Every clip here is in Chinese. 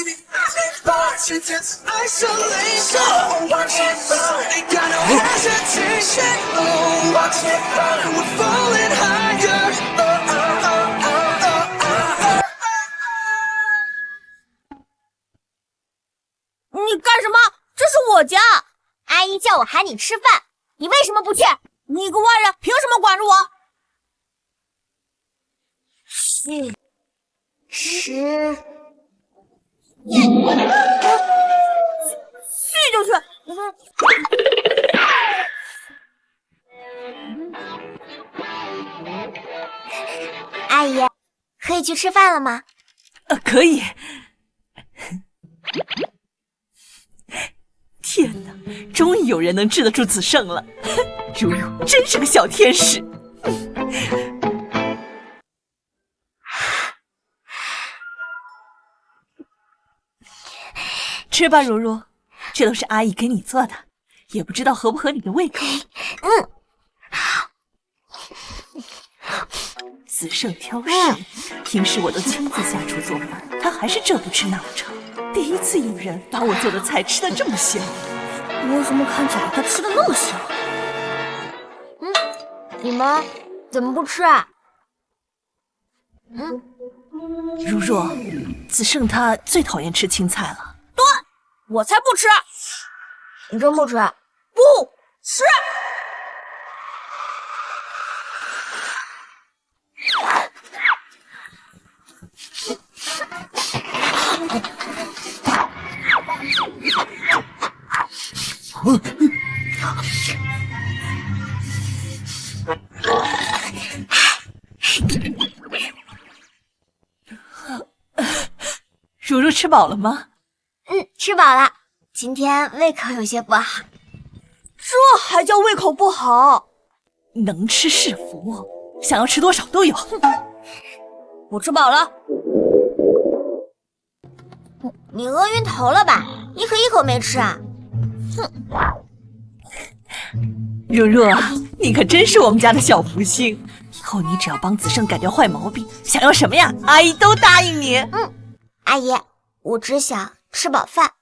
你干什么？这是我家，阿姨叫我喊你吃饭，你为什么不去？你个外人凭什么管着我？去吃，去就去。阿姨，可以去吃饭了吗？可以。天哪，终于有人能治得住子胜了，如如真是个小天使。吃吧，如如，这都是阿姨给你做的，也不知道合不合你的胃口。子胜挑食，平时我都亲自下厨做饭，他还是这不吃那不成。第一次有人把我做的菜吃得这么香。为什么看起来他吃的那么香？你们怎么不吃啊？如若，子胜他最讨厌吃青菜了。对，我才不吃！你真不吃？不吃！如如吃饱了吗？吃饱了。今天胃口有些不好。这还叫胃口不好？能吃是福，想要吃多少都有。我吃饱了。你饿晕头了吧？一口没吃啊？如如，你可真是我们家的小福星。以后你只要帮子胜改掉坏毛病，想要什么呀，阿姨都答应你。阿姨，我只想吃饱饭，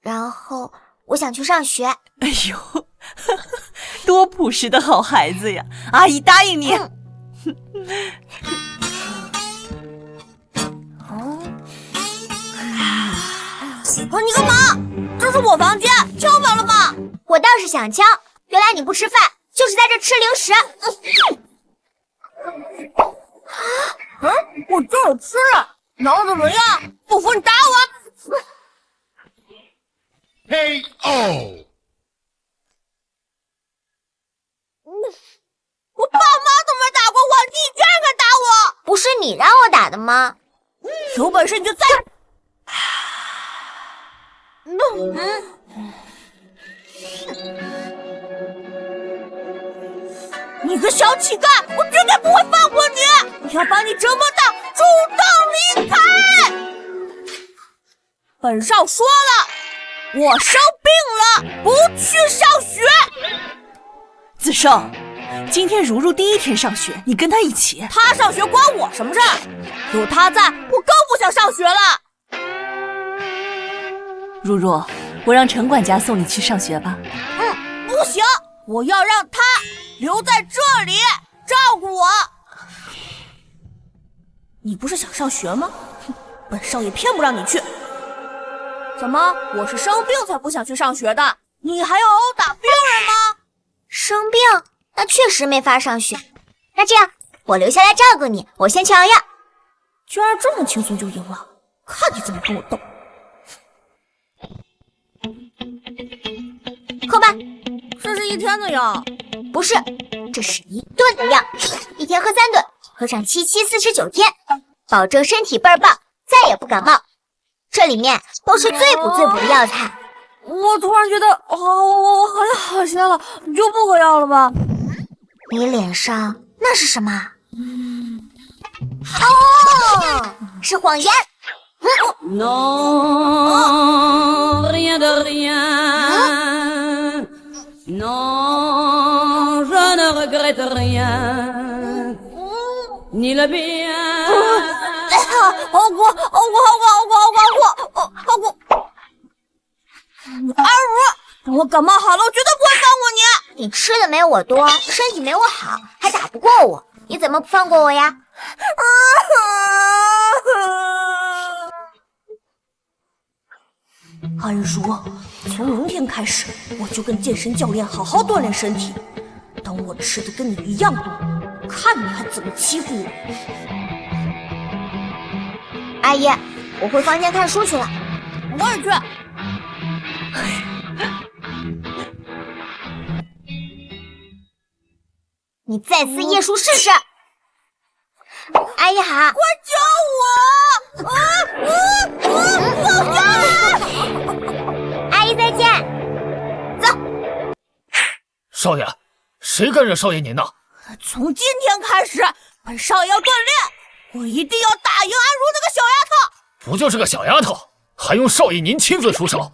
然后我想去上学。哎呦，多朴实的好孩子呀！阿姨答应你。你干嘛？这是我房间，敲饱了吗？我倒是想敲，原来你不吃饭，就是在这吃零食。我这有吃了，挠怎么样？不服你打我！KO！我爸妈都没打过我，你居然敢打我！不是你让我打的吗？有本事你就再……你个小乞丐，我绝对不会放过你！我要把你这么大主动离开！本少说了，我生病了，不去上学。子胜，今天如如第一天上学，你跟他一起。他上学关我什么事儿？有他在，我更不想上学了。如如，我让陈管家送你去上学吧。不行，我要让他留在这里照顾我。你不是想上学吗？本少爷偏不让你去。怎么，我是生病才不想去上学的？你还要殴打病人吗？生病，那确实没法上学。那这样，我留下来照顾你，我先去熬药。居然这么轻松就赢了，看你怎么跟我斗！喝吧。这是一天的药？不是，这是一顿的药，一天喝3顿，喝上7×7=49天，保证身体倍儿棒，再也不感冒。这里面都是最补的药材。我突然觉得，我好像好些了，你就不喝药了吧？你脸上那是什么？是谎言。Non, rien de rien. Non, je ne regrette rien. Ni le bien. 好苦，好苦，好苦，好苦，好苦，好苦，我感冒好了，我绝对不会放过你。你吃的没有我多，身体没我好，还打不过我，你怎么不放过我呀？安如，从明天开始，我就跟健身教练好好锻炼身体。等我吃的跟你一样多，看你还怎么欺负我！阿姨，我回房间看书去了。我也去。你再撕页书试试。阿姨好，快救我！阿姨再见。走。少爷，谁干扰少爷您呢？从今天开始，本少爷要锻炼，我一定要打赢安如那个小丫头。不就是个小丫头，还用少爷您亲自出手？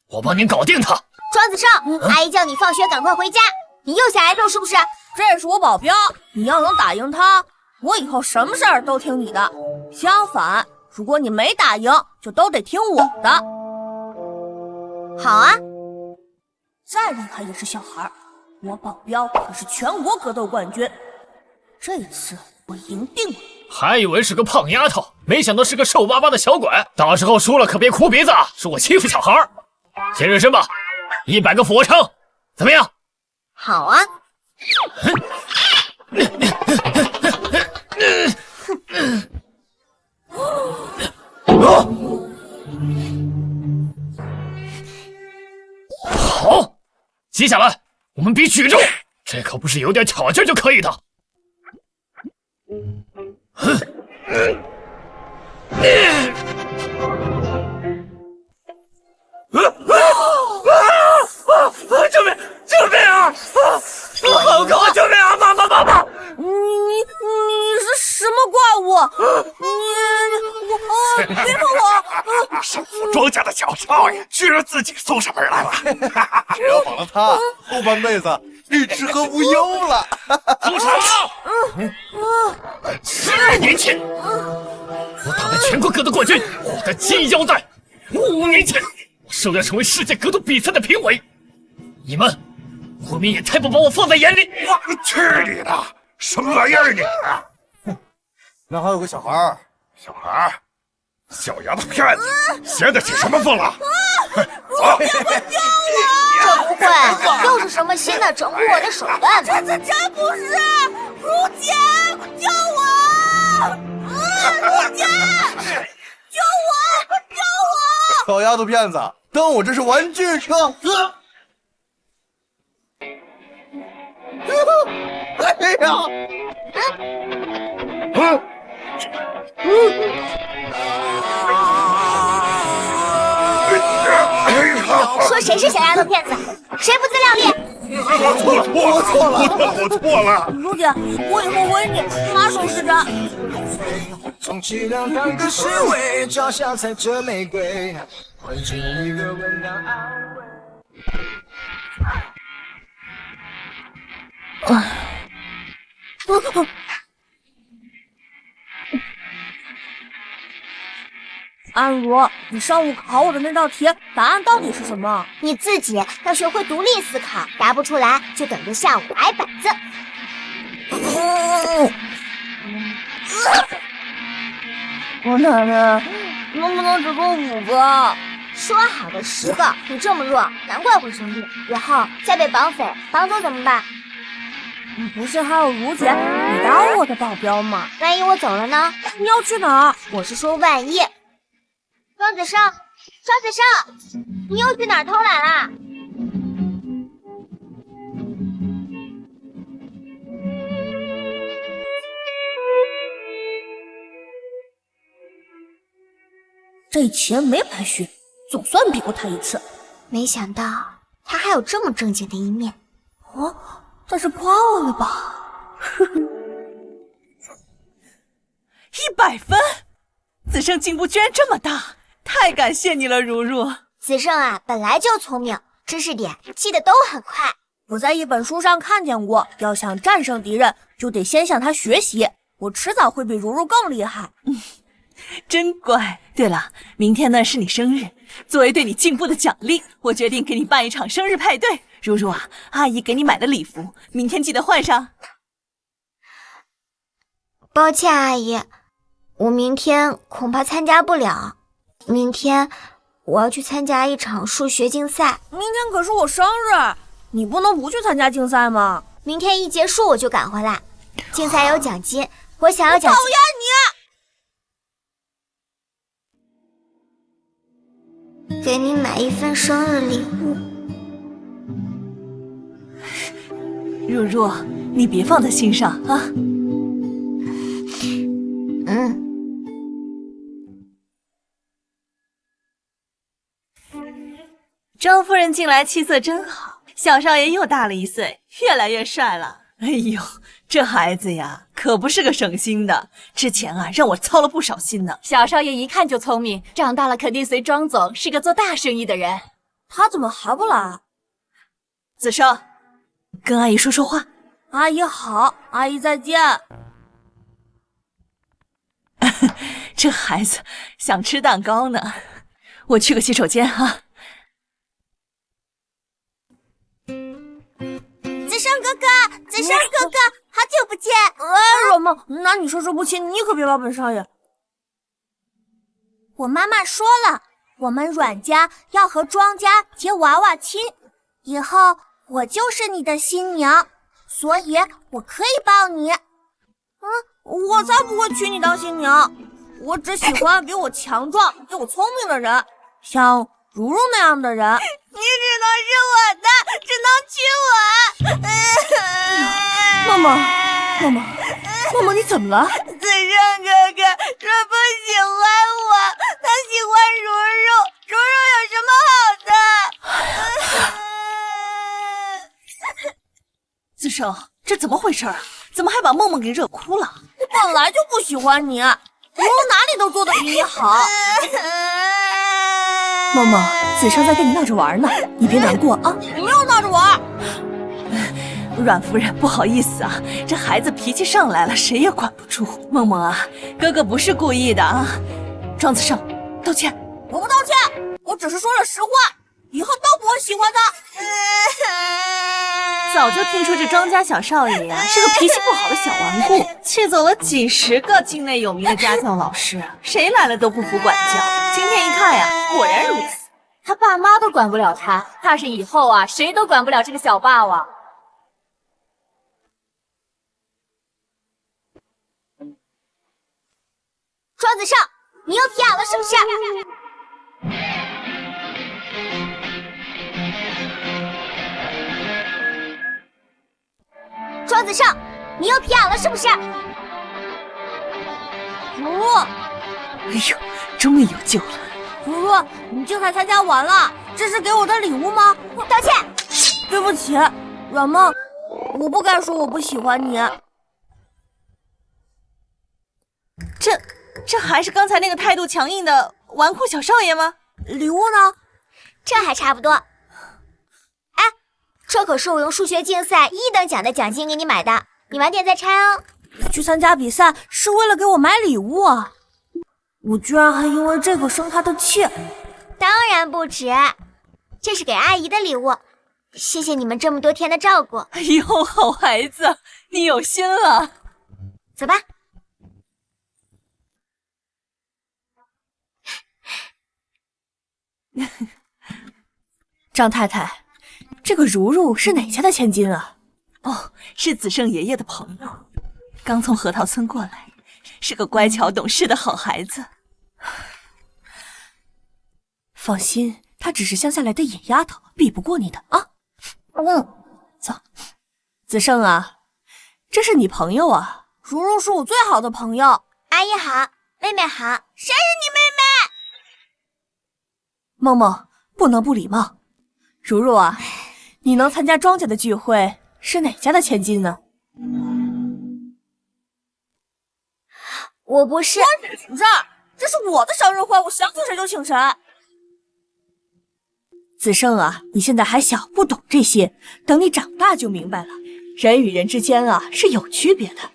我帮您搞定她。庄子胜，阿姨叫你放学赶快回家，你又想挨揍是不是？这是我保镖，你要能打赢他，我以后什么事儿都听你的。相反，如果你没打赢，就都得听我的。好啊，再厉害也是小孩，我保镖可是全国格斗冠军，这次我赢定了。还以为是个胖丫头，没想到是个瘦巴巴的小鬼。到时候输了可别哭鼻子，说我欺负小孩。先热身吧，100个俯卧撑，怎么样？好啊。好，接下来我们比举重，这可不是有点挑劲就可以的。救命！救命啊！我好渴！救命啊！妈！你是什么怪物？别碰我！胜负庄家的小少爷居然自己送上门来了，惹恼了他，后半辈子你吃喝无忧了。住手！10年前，我打败全国格斗冠军，获得金腰带。5年前，我受邀成为世界格斗比赛的评委。你们，国民也太不把我放在眼里！我去你的！什么玩意儿你？那还有个小孩儿，小丫头片子，闲得起什么风了？走！这不会又是什么新的整蛊我的手段吧？这真不是！如姐，救我！如姐，救我！小丫头片子，当我这是玩具车？哎呀！说谁是小丫头片子，谁不自量力？我错了。如姐，我以后回你马首是瞻。充其量当个侍卫，脚下踩着玫瑰，换取一个温暖安慰。安如，你上午考我的那道题，答案到底是什么？你自己要学会独立思考，答不出来就等着下午挨板子。我奶奶，能不能只给我5个？说好的10个，你这么弱，难怪会生病。以后再被绑匪绑走怎么办？不是还有如姐，你当我的保镖吗？万一我走了呢？你要去哪儿？我是说万一。庄子胜，你又去哪儿偷懒啦？这钱没白学，总算比过他一次。没想到他还有这么正经的一面。哦，他是夸我了吧？100分，子胜进步居然这么大，太感谢你了，如如。子胜啊，本来就聪明，知识点记得都很快。我在一本书上看见过，要想战胜敌人，就得先向他学习。我迟早会比如如更厉害。真乖。对了，明天呢是你生日，作为对你进步的奖励，我决定给你办一场生日派对。如如啊，阿姨给你买的礼服，明天记得换上。抱歉，阿姨，我明天恐怕参加不了。明天我要去参加一场数学竞赛。明天可是我生日，你不能不去参加竞赛吗？明天一结束我就赶回来。竞赛有奖金，我想要奖金。讨厌你！给你买一份生日礼物。如如，你别放在心上啊。张夫人近来气色真好，小少爷又大了1岁，越来越帅了。哎呦，这孩子呀，可不是个省心的。之前啊，让我操了不少心呢。小少爷一看就聪明，长大了肯定随庄总是个做大生意的人。他怎么还不来？子少，跟阿姨说说话。阿姨好，阿姨再见。这孩子想吃蛋糕呢。我去个洗手间啊。子生哥哥，子生哥哥，好久不见！软梦，那你说不亲，你可别把本少爷。我妈妈说了，我们阮家要和庄家结娃娃亲，以后我就是你的新娘，所以我可以抱你。我才不会娶你当新娘，我只喜欢比我强壮、比我聪明的人，像如如那样的人。你只能是我的，只能娶我。梦梦，你怎么了？子胜哥哥说不喜欢我，他喜欢如如，如如有什么好的？子胜，这怎么回事啊？怎么还把梦梦给惹哭了？我本来就不喜欢你，如如哪里都做得比你好。梦梦，子胜在跟你闹着玩呢，你别难过啊！我没有闹着玩。阮夫人，不好意思啊，这孩子脾气上来了，谁也管不住。梦梦啊，哥哥不是故意的啊。庄子胜，道歉。我不道歉，我只是说了实话，以后都不会喜欢他。早就听说这庄家小少爷呀是个脾气不好的小顽固，气走了几10个境内有名的家教老师，谁来了都不服管教。今天一看呀，果然如此。他爸妈都管不了他，怕是以后啊，谁都管不了这个小霸王。庄子胜，你又皮痒了是不是？庄子胜，你又皮痒了是不是？如如，哎呦，终于有救了。如如，你竞赛参加完了，这是给我的礼物吗？道歉。对不起，软梦，我不该说我不喜欢你。这还是刚才那个态度强硬的纨绔小少爷吗？礼物呢？这还差不多。哎，这可是我用数学竞赛1等奖的奖金给你买的，你晚点再拆哦。你去参加比赛是为了给我买礼物啊？我居然还因为这个生他的气。当然不止，这是给阿姨的礼物，谢谢你们这么多天的照顾。哎呦，好孩子，你有心了。走吧。张太太，这个如如是哪家的千金啊？哦，是子胜爷爷的朋友，刚从核桃村过来，是个乖巧懂事的好孩子。放心，她只是乡下来的野丫头，比不过你的啊。走，子胜啊，这是你朋友啊，如如是我最好的朋友。阿姨好，妹妹好，谁是你妹妹？梦梦，不能不礼貌。如如啊，你能参加庄家的聚会，是哪家的千金呢？我不是。请这儿，这是我的生日会，我想请谁就请谁。子胜啊，你现在还小，不懂这些，等你长大就明白了。人与人之间啊是有区别的，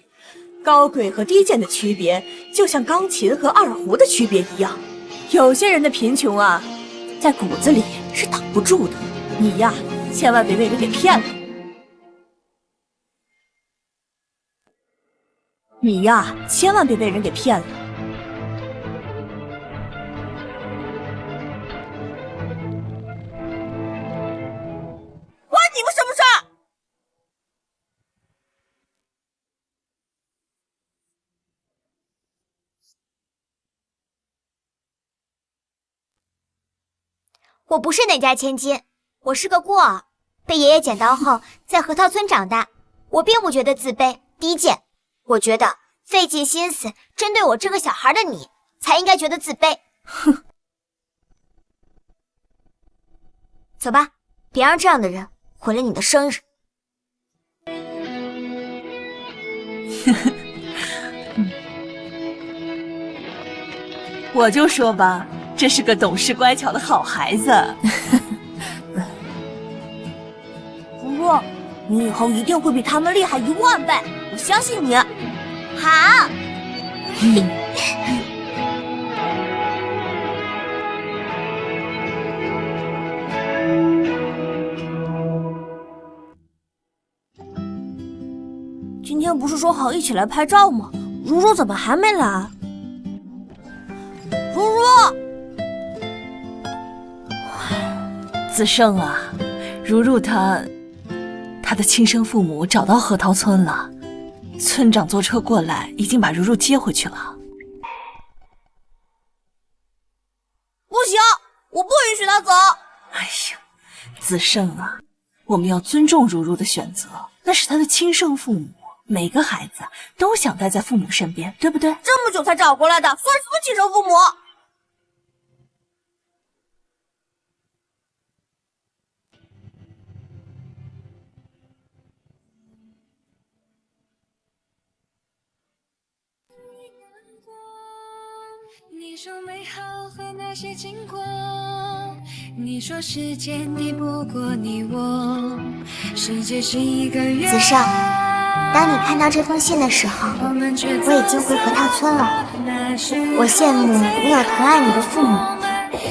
高贵和低贱的区别，就像钢琴和二胡的区别一样。有些人的贫穷啊，在骨子里是挡不住的。你呀，千万别被人给骗了。你呀，千万别被人给骗了。关你们什么事儿？我不是哪家千金，我是个孤儿，被爷爷捡到后在河套村长大。我并不觉得自卑低贱，我觉得费尽心思针对我这个小孩的你，才应该觉得自卑。哼，走吧，别让这样的人毁了你的生日。我就说吧，这是个懂事乖巧的好孩子。如若，你以后一定会比他们厉害10000倍，我相信你。好。今天不是说好一起来拍照吗？如如怎么还没来？如如，子胜啊，如如她的亲生父母找到河套村了，村长坐车过来，已经把如如接回去了。不行，我不允许他走。哎呀，子胜啊，我们要尊重如如的选择，那是他的亲生父母，每个孩子都想待在父母身边，对不对？这么久才找过来的，算什么亲生父母？你说美好和那些经过，你说时间抵不过你我，世界是一个圆。子胜，当你看到这封信的时候，我已经回河套村了。我羡慕你有疼爱你的父母，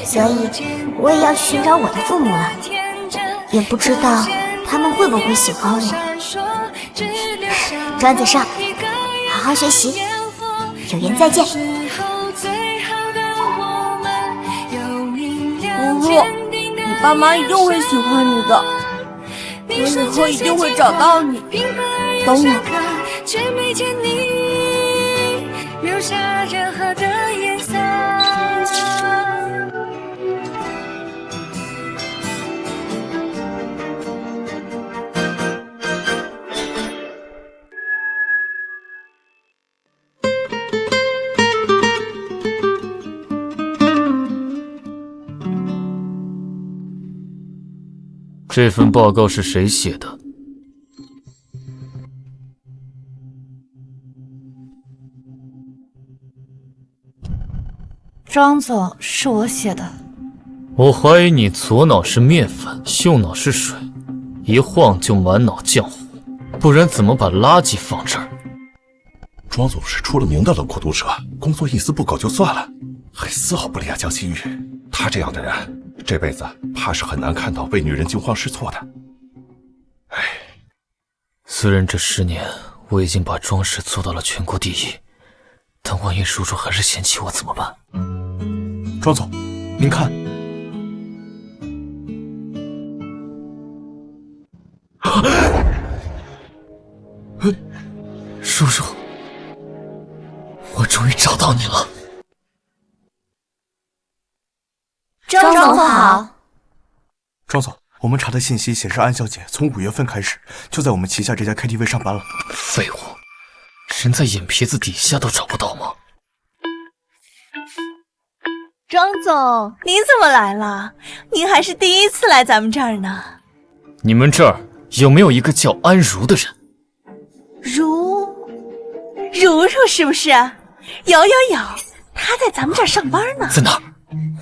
所以我也要去寻找我的父母了。也不知道他们会不会喜欢我。庄子胜，好好学习，有缘再见。如如，你爸妈一定会喜欢你的，我以后一定会找到你。等我。却没见你留下任何的颜色。这份报告是谁写的？张总，是我写的。我怀疑你左脑是面粉，右脑是水，一晃就满脑浆糊，不然怎么把垃圾放这儿？庄总是出了名的冷酷毒舌，工作一丝不苟就算了，还丝毫不理江心玉。他这样的人，这辈子怕是很难看到为女人惊慌失措的。唉，虽然这10年我已经把庄氏做到了全国第一，但万一叔叔还是嫌弃我怎么办？庄总，您看，叔叔，我终于找到你了。张总好。庄总，我们查的信息显示，安小姐从5月份开始就在我们旗下这家 KTV 上班了。废物，人在眼皮子底下都找不到吗？庄总，您怎么来了？您还是第一次来咱们这儿呢。你们这儿有没有一个叫安如的人？如是不是？有，她在咱们这儿上班呢。在哪儿？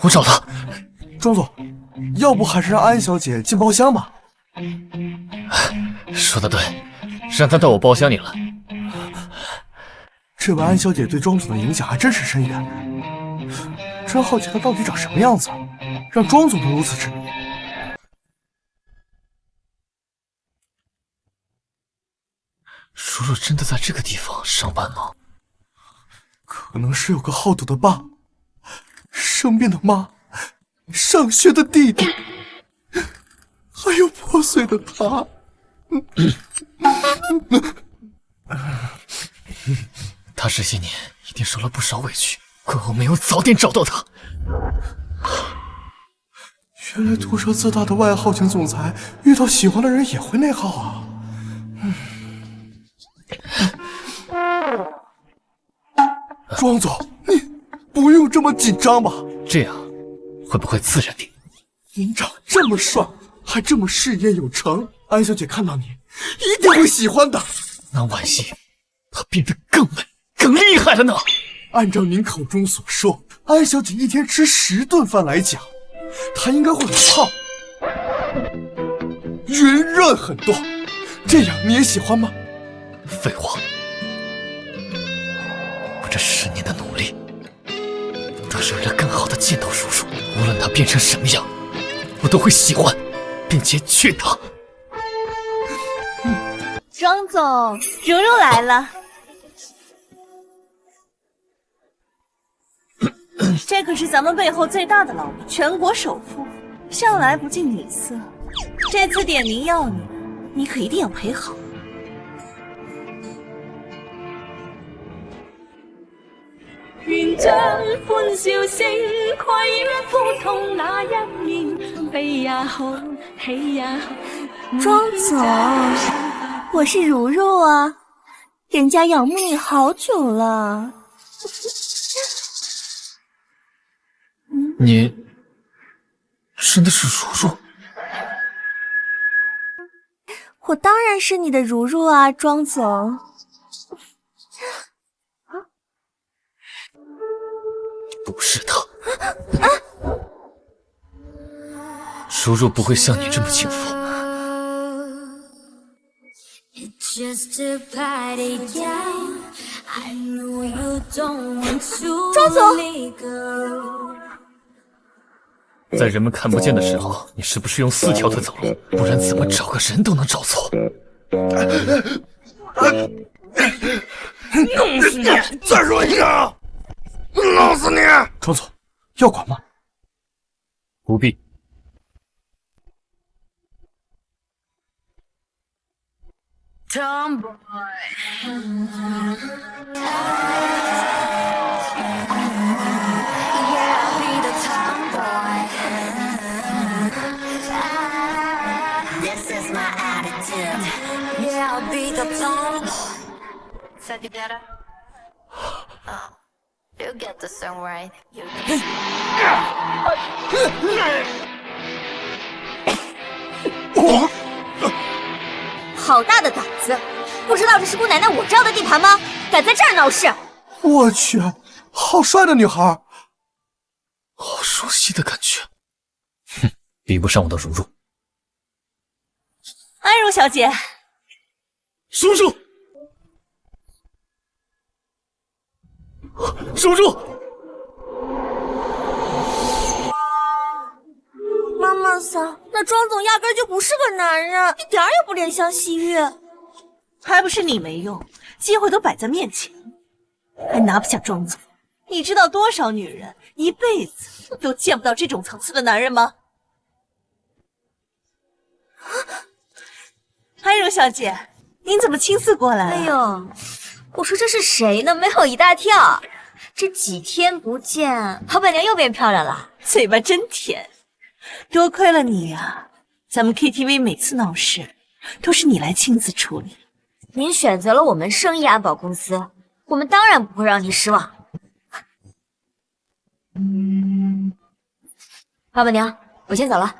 我找她。庄总，要不还是让安小姐进包厢吧。说得对，让她到我包厢里来。这位安小姐对庄总的影响还真是深远。真好奇她到底长什么样子，让庄总都如此痴迷。如若真的在这个地方上班吗？可能是有个好赌的爸，生病的妈，上学的弟弟，还有破碎的他。他这些年一定受了不少委屈，怪我没有早点找到他。原来毒舌自大的外号型总裁遇到喜欢的人也会内耗啊。庄总，你不用这么紧张吧？这样会不会自然点？您长这么帅，还这么事业有成，安小姐看到你一定会喜欢的。那万一她变得更美、更厉害了呢？按照您口中所说，安小姐一天吃10顿饭来讲，她应该会很胖，圆润很多。这样你也喜欢吗？废话。这10年的努力，都是为了更好的见到叔叔。无论他变成什么样，我都会喜欢，并且娶她。庄总，如如来了。这可是咱们背后最大的老板，全国首富，向来不近女色。这次点名要你，你可一定要陪好。願將歡笑聲跨越苦痛那一面，悲也好，喜也好。莊總，我是如如啊，人家仰慕你好久了。你真的是如如？我当然是你的如如啊，庄总。不是他，如如不会像你这么轻浮。庄总，在人们看不见的时候，你是不是用4条腿走路？不然怎么找个人都能找错？弄死你！再说一个！弄死你！庄总，要管吗？不必。Tomboy， This is my attitude. Yeah, I'll be the tomboy. So you get it? Oh, you get the song right. You get it. 好大的胆子！不知道这是姑奶奶我知道的地盘吗？敢在这儿闹事！我去，好帅的女孩，好熟悉的感觉。哼，比不上我的如如。安如小姐，叔叔，叔叔，妈妈桑，那庄总压根就不是个男人，一点也不怜香惜玉。还不是你没用，机会都摆在面前，还拿不下庄总。你知道多少女人一辈子都见不到这种层次的男人吗？安如小姐，您怎么青丝过来了？哎呦，我说这是谁呢？没有一大跳。这几天不见，老板娘又变漂亮了，嘴巴真甜。多亏了你呀，咱们 KTV 每次闹事都是你来亲自处理。您选择了我们圣意安保公司，我们当然不会让您失望。老板娘，我先走了。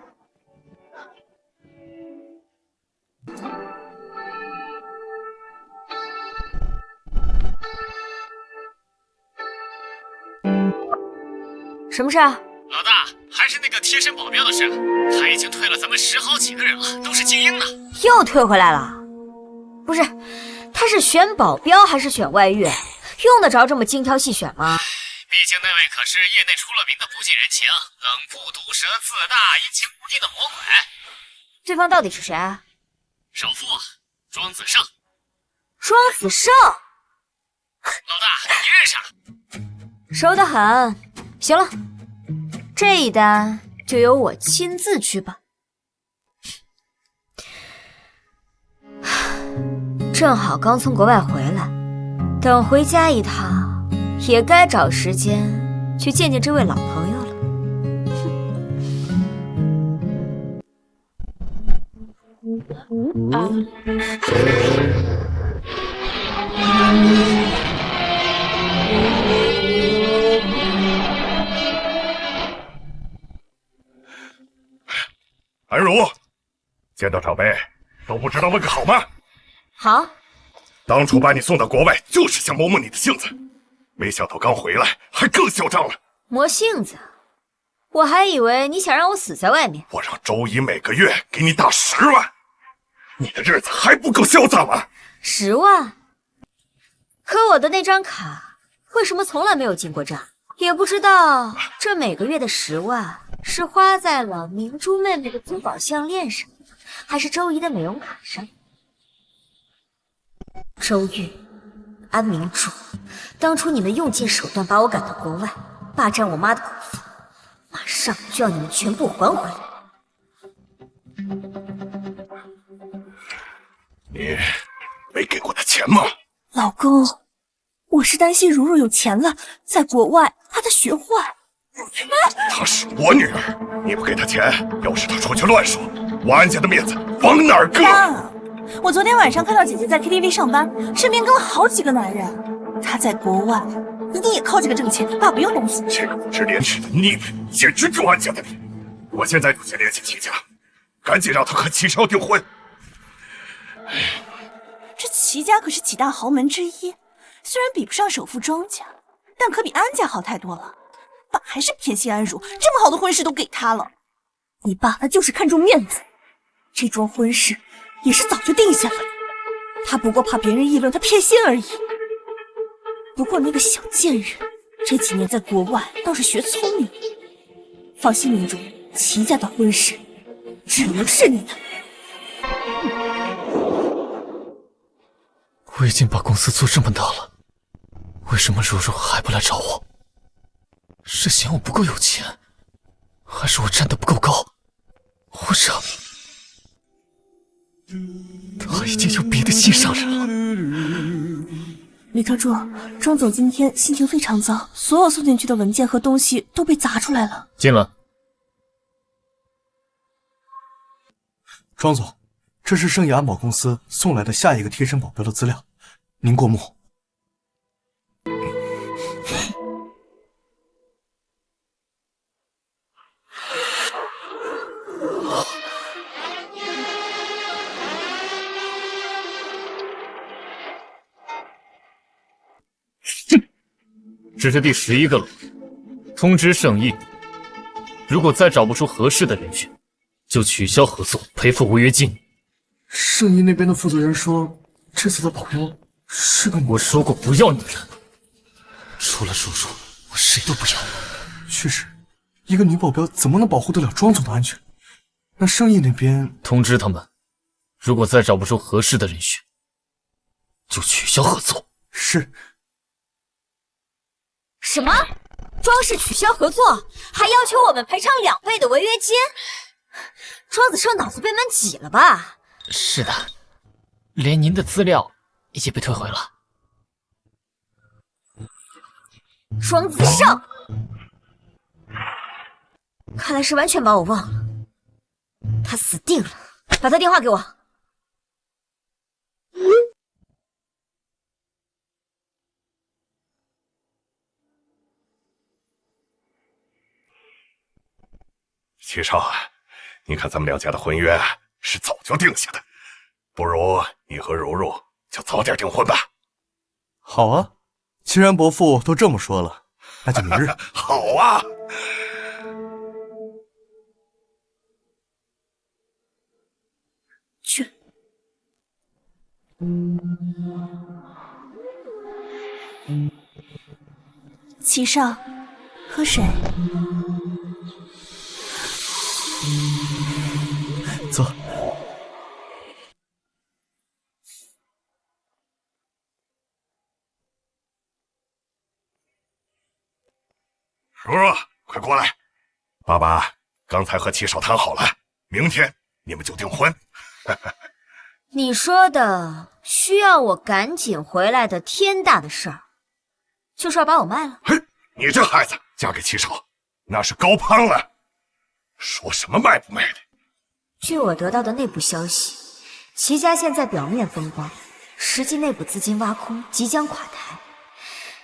什么事啊？老大，还是那个贴身保镖的事，他已经退了咱们10好几个人了，都是精英呢。又退回来了？不是，他是选保镖还是选外遇？用得着这么精挑细选吗？毕竟那位可是业内出了名的不近人情、冷酷毒舌、自大、阴晴不定的魔鬼。对方到底是谁？首富庄子胜。庄子胜，老大，你认识啊？熟得很。行了，这一单就由我亲自去办。正好刚从国外回来，等回家一趟，也该找时间去见见这位老朋友了。安如，见到长辈都不知道问个好吗？好。当初把你送到国外，就是想磨磨你的性子，没想到刚回来还更嚣张了。磨性子？我还以为你想让我死在外面。我让周姨每个月给你打10万，你的日子还不够潇洒吗？10万？可我的那张卡为什么从来没有进过账？也不知道这每个月的10万是花在了明珠妹妹的珠宝项链上，还是周姨的美容卡上。周玉、安明珠，当初你们用尽手段把我赶到国外，霸占我妈的股份，马上就要你们全部还回来。你没给过他钱吗？老公，我是担心如如有钱了，在国外怕她学坏。她是我女儿，你不给她钱，要是她出去乱说，我安家的面子往哪儿搁？我昨天晚上看到姐姐在 KTV 上班，身边跟了好几个男人。她在国外一定也靠这个挣钱，爸不用担心。这个不知廉耻的逆子，简直就安家的脸！我现在就去联系齐家，赶紧让他和齐少订婚。这齐家可是几大豪门之一，虽然比不上首富庄家，但可比安家好太多了。爸还是偏心安如，这么好的婚事都给他了。你爸他就是看重面子，这桩婚事也是早就定下来的，他不过怕别人议论他偏心而已。不过那个小贱人这几年在国外倒是学聪明了。放心，明珠，齐家的婚事只能是你的。我已经把公司做这么大了，为什么如如还不来找我？是嫌我不够有钱，还是我站得不够高，或者他已经有别的心上人了？李特助，庄总今天心情非常糟，所有送进去的文件和东西都被砸出来了。进来。庄总，这是盛野安保公司送来的下一个贴身保镖的资料，您过目。这是第11个了，通知盛义，如果再找不出合适的人选，就取消合作，赔付违约金。盛义那边的负责人说，这次的保镖是个女人。我说过不要女人，除了如如，我谁都不要。确实，一个女保镖怎么能保护得了庄总的安全？那盛义那边通知他们，如果再找不出合适的人选，就取消合作。是。什么？庄氏取消合作，还要求我们赔偿2倍的违约金？庄子胜脑子被门挤了吧？是的，连您的资料也被退回了。庄子胜，看来是完全把我忘了。他死定了！把他电话给我。齐少，你看咱们2家的婚约是早就定下的，不如你和如如就早点订婚吧。好啊，既然伯父都这么说了，那就明日。好啊。去。齐少，喝水。走。如如，快过来！爸爸刚才和齐少谈好了，明天你们就订婚。你说的需要我赶紧回来的天大的事儿，就是要把我卖了？嘿，你这孩子嫁给齐少，那是高攀了。说什么卖不卖的？据我得到的内部消息，齐家现在表面风光，实际内部资金挖空，即将垮台。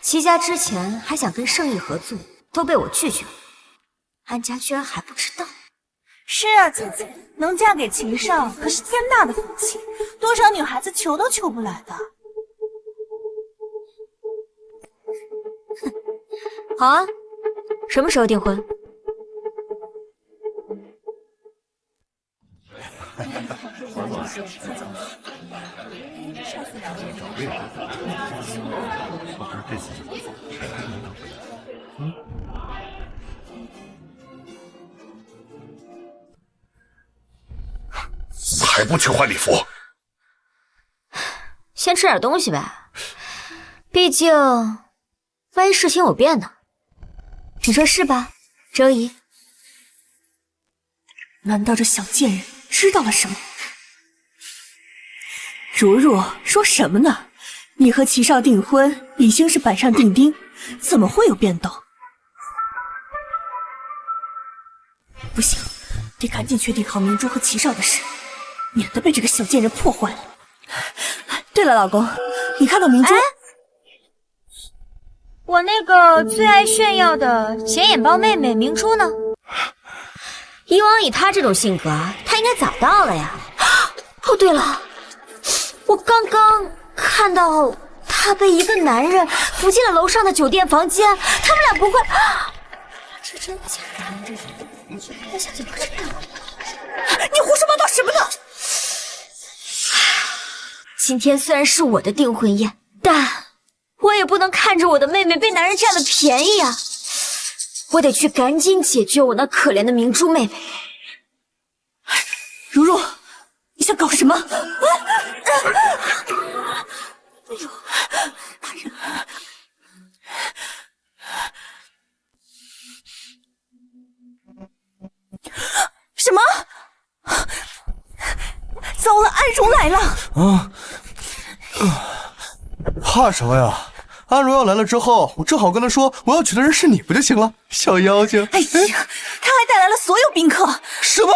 齐家之前还想跟盛义合作，都被我拒绝了。安家居然还不知道。是啊，姐姐，能嫁给齐少可是天大的福气，多少女孩子求都求不来的。好啊，什么时候订婚？还不去换礼服？先吃点东西呗，毕竟万一事情有变呢。你说是吧，周姨？难道这小贱人知道了什么？如如说什么呢？你和齐少订婚已经是板上钉钉，怎么会有变动？不行，得赶紧确定好明珠和齐少的事，免得被这个小贱人破坏了。对了，老公，你看到明珠？我那个最爱炫耀的显眼包妹妹明珠呢？以往以她这种性格，她应该早到了呀。哦，对了，我刚刚看到她被一个男人扶进了楼上的酒店房间，他们俩不会……这真的假的？那小姐不是骗我？你胡说八道什么呢？今天虽然是我的订婚宴，但我也不能看着我的妹妹被男人占了便宜啊！我得去赶紧解决我那可怜的明珠妹妹。如如，你想搞什么？哎呦，大人！什么？糟了，安如来了！怕什么呀？安如要来了之后，我正好跟他说我要娶的人是你不就行了？小妖精！哎呀，他还带来了所有宾客。什么？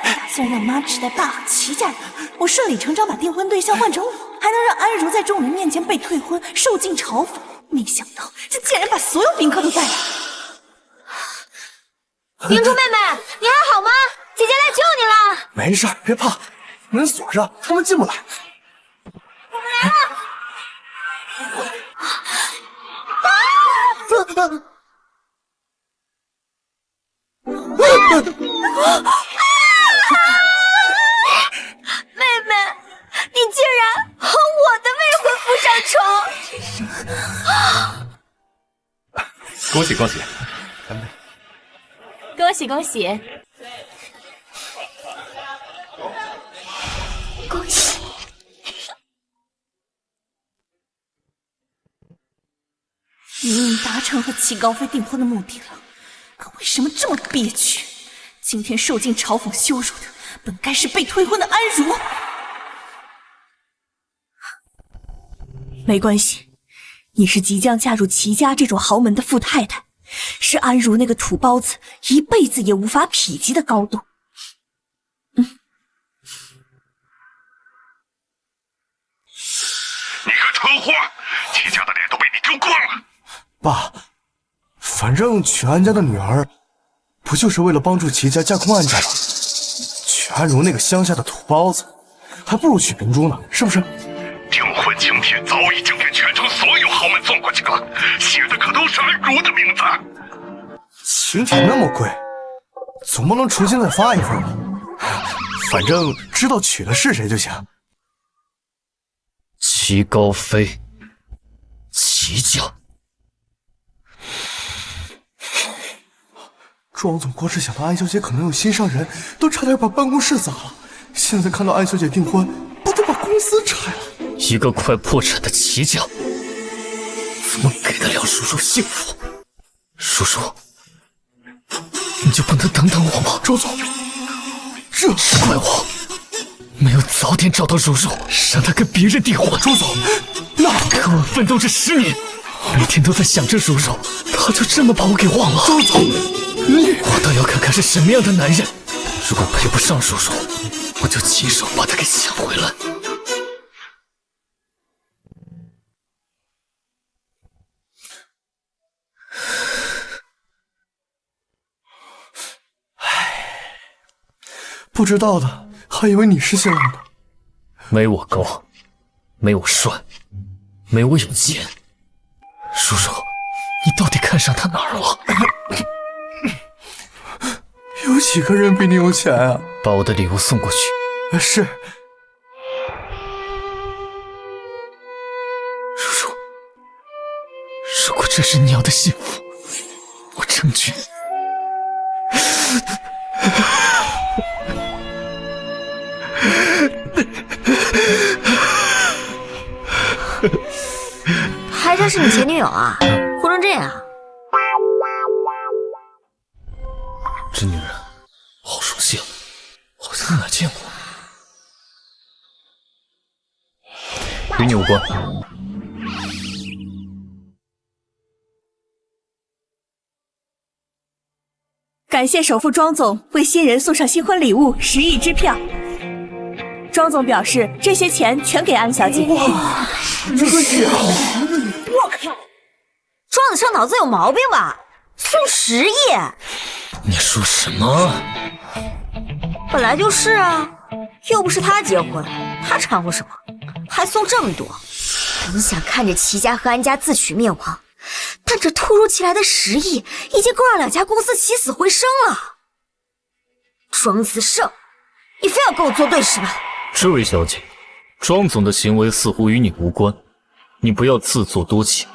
打算让妈只带爸和齐家人，我顺理成章把订婚对象换成我，还能让安如在众人面前被退婚，受尽嘲讽。没想到这贱人把所有宾客都带来了。明珠妹妹，你还好吗？姐姐来救你了。没事，别怕，门锁上，他们进不来。我们来了。妹妹，你竟然和我的未婚夫上床！恭喜恭喜！干杯！恭喜恭喜！恭喜！明明达成和齐高飞订婚的目的了，可为什么这么憋屈？今天受尽嘲讽羞辱的，本该是被退婚的安如。没关系，你是即将嫁入齐家这种豪门的富太太，是安如那个土包子一辈子也无法匹及的高度。你个蠢货，齐家的脸都被你丢光了。爸，反正娶安家的女儿，不就是为了帮助齐家架空安家吗？娶安如那个乡下的土包子，还不如娶明珠呢，是不是？订婚请帖早已经给全城所有豪门送过去了，写的可都是安如的名字。请帖那么贵，总不能重新再发一份吧？反正知道娶的是谁就行。齐高飞，齐家。庄总光是想到安小姐可能有心上人，都差点把办公室砸了。现在看到安小姐订婚，不就把公司拆了？一个快破产的齐家，怎么给得了叔叔幸福？叔叔，你就不能等等我吗？庄总，这是怪我没有早点找到叔叔，让他跟别人订婚。庄总，那可我奋斗这10年，每天都在想着叔叔，他就这么把我给忘了。庄总，我倒要看看是什么样的男人，如果配不上叔叔，我就亲手把他给抢回来。不知道的还以为你是新郎呢。没我高，没我帅，没我有钱。叔叔，你到底看上他哪儿了？有几个人比你有钱啊？把我的礼物送过去。是。叔叔，如果这是你要的幸福，我争取。还真是你前女友啊，哭成这样。这女人好熟悉啊，好像在哪见过。与你无关。感谢首富庄总为新人送上新婚礼物10亿支票。庄总表示，这些钱全给安小姐。哇，这个小，我靠！庄子上脑子有毛病吧？送10亿？你说什么？本来就是啊，又不是他结婚，他掺和什么？还送这么多？本想看着齐家和安家自取灭亡，但这突如其来的10亿，已经够让2家公司起死回生了。庄子胜，你非要跟我作对是吧？这位小姐，庄总的行为似乎与你无关，你不要自作多情。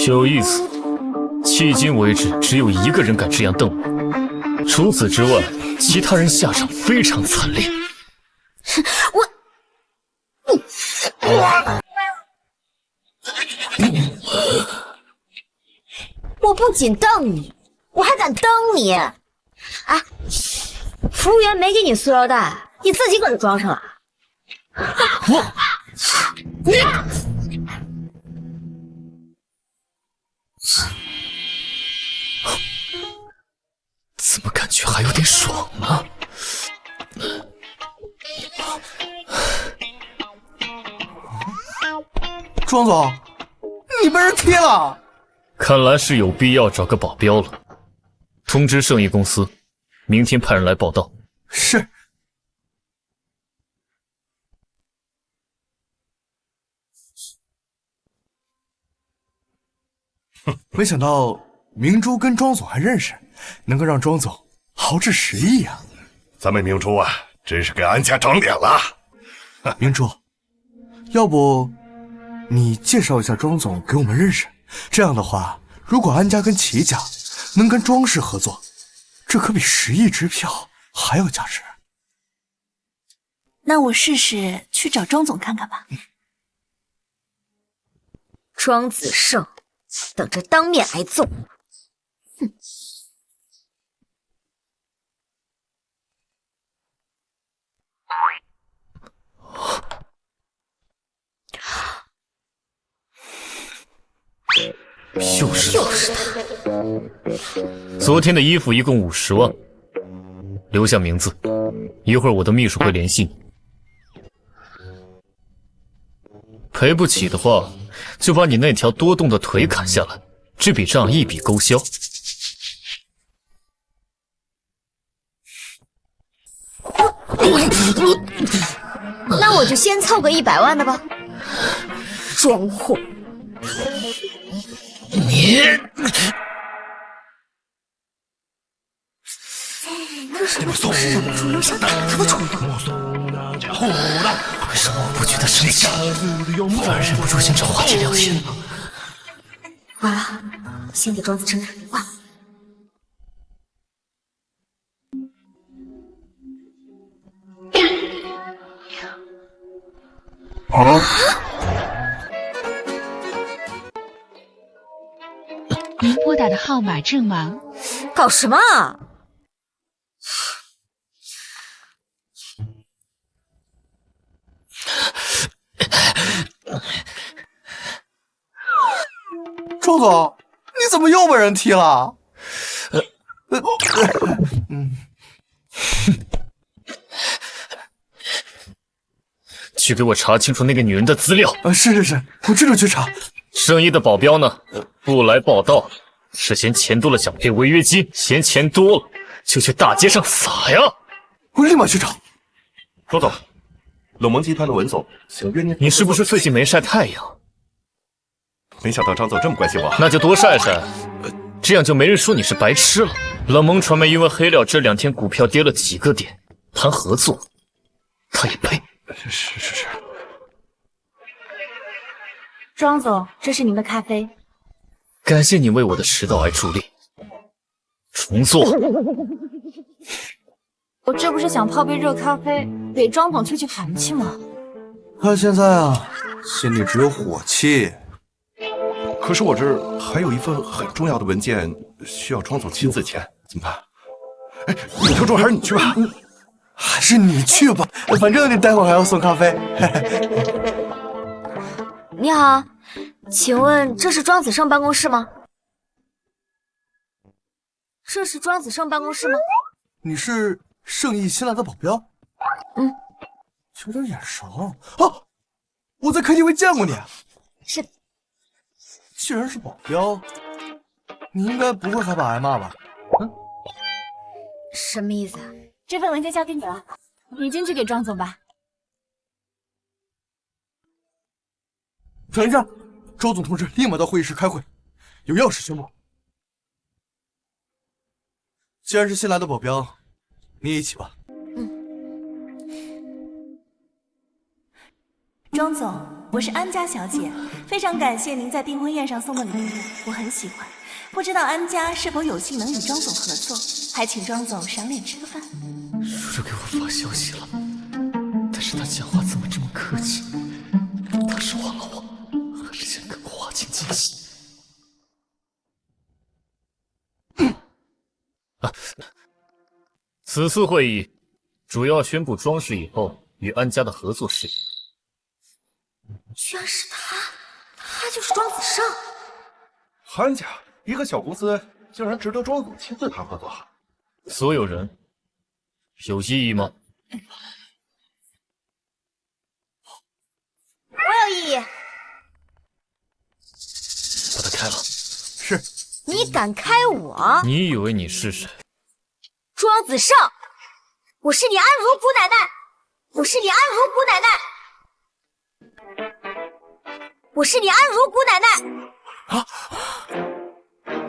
有意思，迄今为止只有1个人敢这样瞪我，除此之外，其他人下场非常惨烈。我不仅瞪你，我还敢蹬你！啊，服务员没给你塑料袋，你自己搁这装上了。你怎么感觉还有点爽呢？庄总，你被人踢了。看来是有必要找个保镖了。通知圣义公司，明天派人来报道。是。没想到明珠跟庄总还认识，能够让庄总豪掷10亿啊！咱们明珠啊，真是给安家长脸了。明珠，要不你介绍一下庄总给我们认识？这样的话，如果安家跟齐家能跟庄氏合作，这可比10亿支票还有价值。那我试试去找庄总看看吧。庄子胜，等着当面挨揍！哼！又是他！昨天的衣服一共50万，留下名字，一会儿我的秘书会联系你。赔不起的话，就把你那条多动的腿砍下来，这笔账一笔勾销。那我就先凑个100万的吧。装货！你这是不是忍不住又想打他的冲动？为什么我不觉得生气？气，反而忍不住想找话题聊天了。完了，先给庄子琛打电话。您拨打的号码正忙。搞什么啊？庄总，你怎么又被人踢了？去给我查清楚那个女人的资料。是，我这就去查。圣衣的保镖呢？不来报道，是嫌钱多了想赔违约金，嫌钱多了就去大街上撒呀！我立马去找。庄总，冷盟集团的文总想约您。你是不是最近没晒太阳？没想到张总这么关心我。那就多晒晒，这样就没人说你是白痴了。冷盟传媒因为黑料这2天股票跌了几个点，谈合作，他也配？是。庄总，这是您的咖啡。感谢你为我的食道癌助力。重做。我这不是想泡杯热咖啡给庄总吹寒气吗？他现在啊，心里只有火气。可是我这儿还有一份很重要的文件需要庄总亲自签，怎么办？哎，李特助，还是你去吧。还是你去吧，反正你待会儿还要送咖啡。你好，请问这是庄子胜办公室吗？这是庄子胜办公室吗？你是圣意新来的保镖？嗯，有点眼熟啊！我在 KTV 见过你。是的。既然是保镖，你应该不会害怕挨骂吧？什么意思啊？这份文件交给你了，你进去给庄总吧。等一下，周总同志立马到会议室开会，有要事宣布。既然是新来的保镖，你也一起吧。庄总，我是安家小姐，非常感谢您在订婚宴上送的礼物，我很喜欢。不知道安家是否有幸能与庄总合作，还请庄总赏脸吃个饭。叔叔给我发消息了，但是他讲话怎么这么客气？他是忘了我，还是想跟我划清界限？此次会议主要宣布庄氏以后与安家的合作事宜。居然是他就是庄子胜。韩家一个小公司，竟然值得庄总亲自谈合作。所有人有异议吗？我有异议。把他开了。是。你敢开我？你以为你是谁？庄子胜，我是你安如姑奶奶，我是你安如姑奶奶。我是你安如姑奶奶！啊！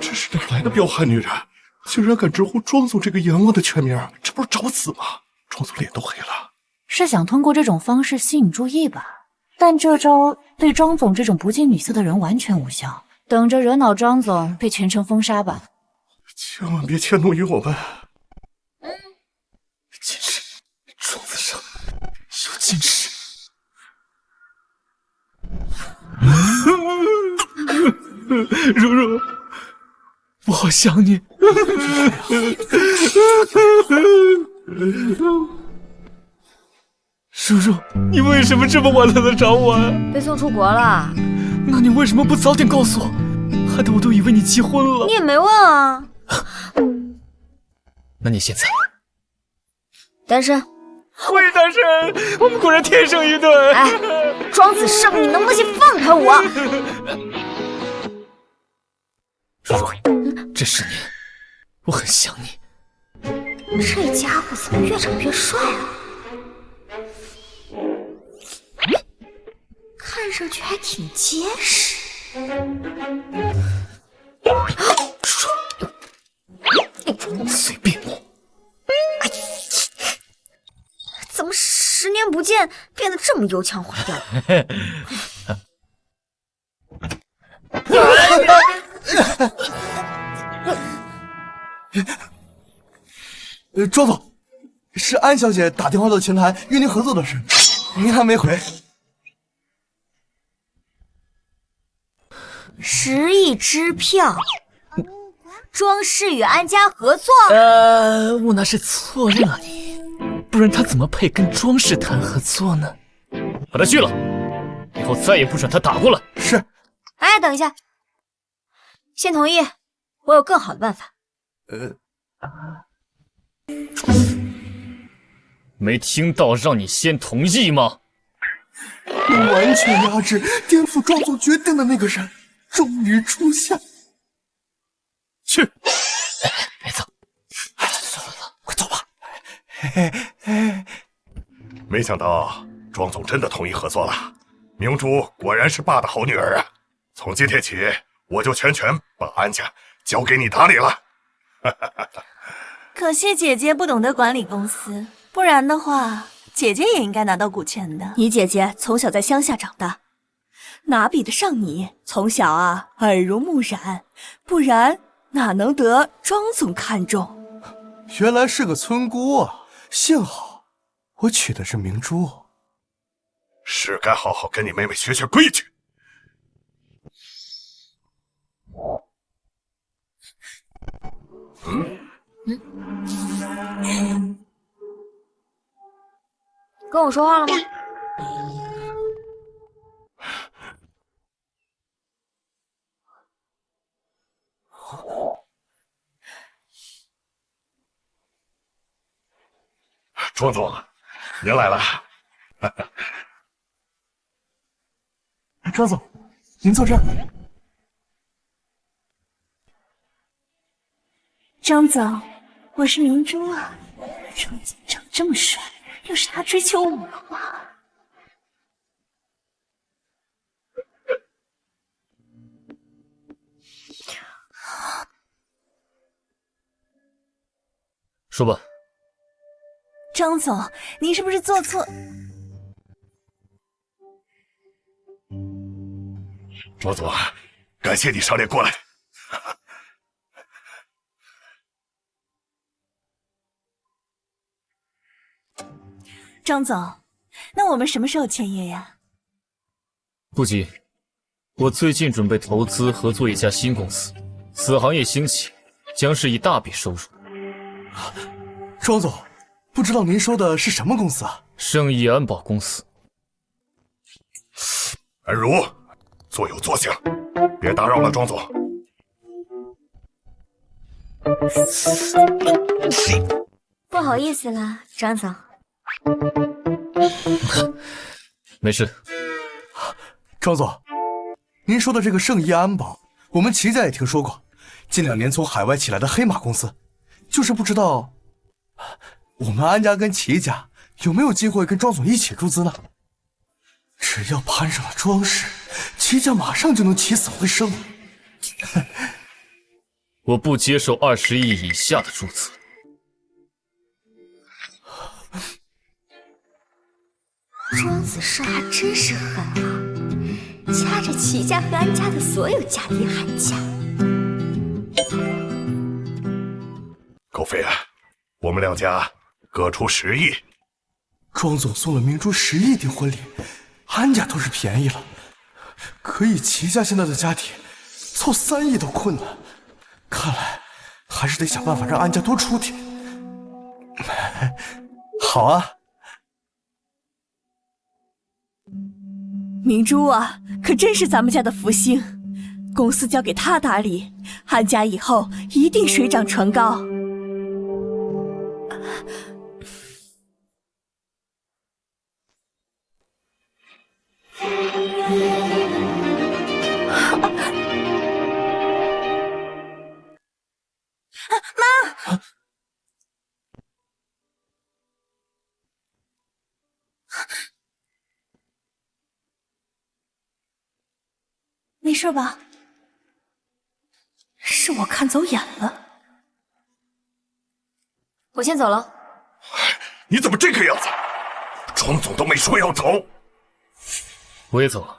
这是哪来的彪悍女人？竟然敢直呼庄总这个阎王的全名，这不是找死吗？庄总脸都黑了。是想通过这种方式吸引注意吧？但这招对庄总这种不近女色的人完全无效。等着惹恼庄总，被全城封杀吧！千万别迁怒于我们。今日庄子胜有今世。如如，我好想你。叔叔，你为什么这么晚了才找我啊？被送出国了。那你为什么不早点告诉我？害得我都以为你结婚了。你也没问啊。那你现在单身？会单身？我们果然天生一对。哎，庄子胜，你能不能先放开我？如如，这10年我很想你。这家伙怎么越长越帅啊？看上去还挺结实。随便摸。怎么10年天不见变得这么油腔滑调。庄总，是安小姐打电话到前台约您合作的事，您还没回。10亿支票，庄氏与安家合作。我那是错认了你，不然他怎么配跟庄氏谈合作呢？把他拒了，以后再也不准他打过来。是。哎，等一下，先同意，我有更好的办法。没听到让你先同意吗？能完全压制、颠覆庄总决定的那个人，终于出现。去，别走，走，快走吧。没想到庄总真的同意合作了，明珠果然是爸的好女儿啊！从今天起，我就全权把安家交给你打理了。可惜姐姐不懂得管理公司，不然的话，姐姐也应该拿到股权的。你姐姐从小在乡下长大，哪比得上你？从小啊耳濡目染，不然哪能得庄总看中？原来是个村姑啊！幸好我娶的是明珠。是该好好跟你妹妹学学规矩。跟我说话了吗？庄总，您来了。庄总，您坐这儿。张总，我是明珠啊。张总长这么帅，要是他追求我的话，说吧。张总，您是不是做错？庄总，感谢你上脸过来。张总，那我们什么时候签约呀？不急，我最近准备投资合作一家新公司，此行业兴起，将是一大笔收入。庄总，不知道您说的是什么公司啊？圣义安保公司。安如，坐有坐相，别打扰了庄总。不好意思了，张总。没事。庄总，您说的这个圣义安保，我们齐家也听说过，近2年从海外起来的黑马公司，就是不知道我们安家跟齐家有没有机会跟庄总一起注资呢？只要攀上了庄氏，齐家马上就能起死回生。我不接受20亿以下的注资。庄子说还真是狠啊，掐着齐家和安家的所有家底喊价。狗飞啊，我们2家各出10亿。庄总送了明珠10亿订婚礼，安家倒是便宜了，可以齐家现在的家底凑3亿都困难，看来还是得想办法让安家多出点。好啊。明珠啊，可真是咱们家的福星，公司交给他打理，安家以后一定水涨船高。妈！没事吧？是我看走眼了。我先走了。你怎么这个样子？庄总都没说要走。我也走了。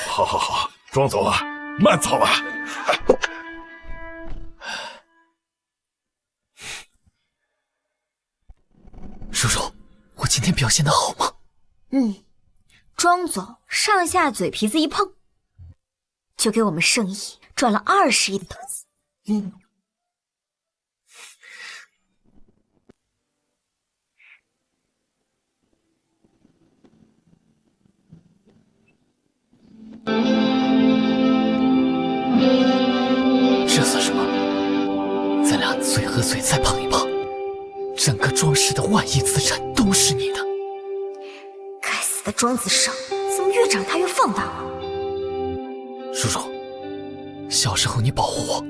好，庄总啊，慢走啊。叔叔，我今天表现的好吗？庄总上下嘴皮子一碰，就给我们圣意赚了20亿的投资。这算什么？咱俩嘴和嘴再碰一碰，整个庄氏的万亿资产都是你的。该死的庄子胜，怎么越长大越放荡啊？叔叔，小时候你保护我，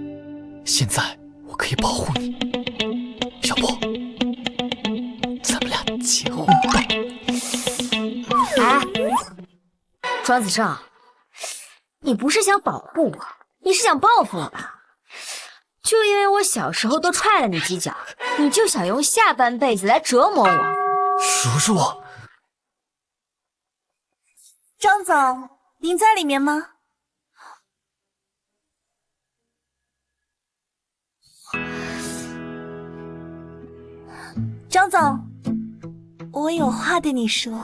现在我可以保护你，要不咱们俩结婚吧？哎，庄子胜，你不是想保护我，你是想报复我吧？就因为我小时候多踹了你几脚，你就想用下半辈子来折磨我？叔叔，张总，您在里面吗？张总，我有话对你说。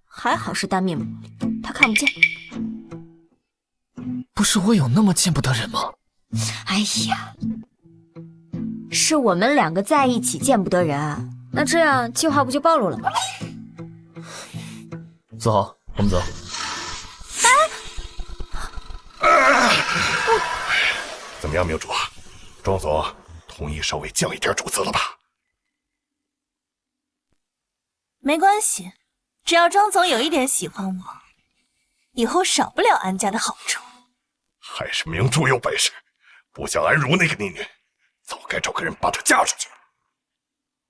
还好是单面膜，他看不见。不是我有那么见不得人吗？哎呀，是我们两个在一起见不得人，那这样计划不就暴露了吗？坐好，我们走。怎么样，明珠？庄总同意稍微降一点主子了吧？没关系，只要庄总有一点喜欢我，以后少不了安家的好处。还是明珠有本事，不像安如那个逆女，早该找个人把她嫁出去，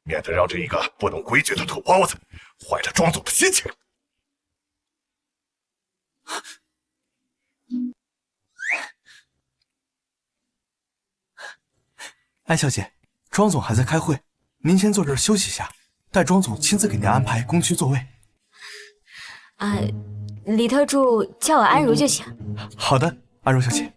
免得让这一个不懂规矩的土包子坏了庄总的心情。艾小姐，庄总还在开会，您先坐这儿休息一下，待庄总亲自给您安排公区座位。李特助叫我安如就行。好的，安如小姐。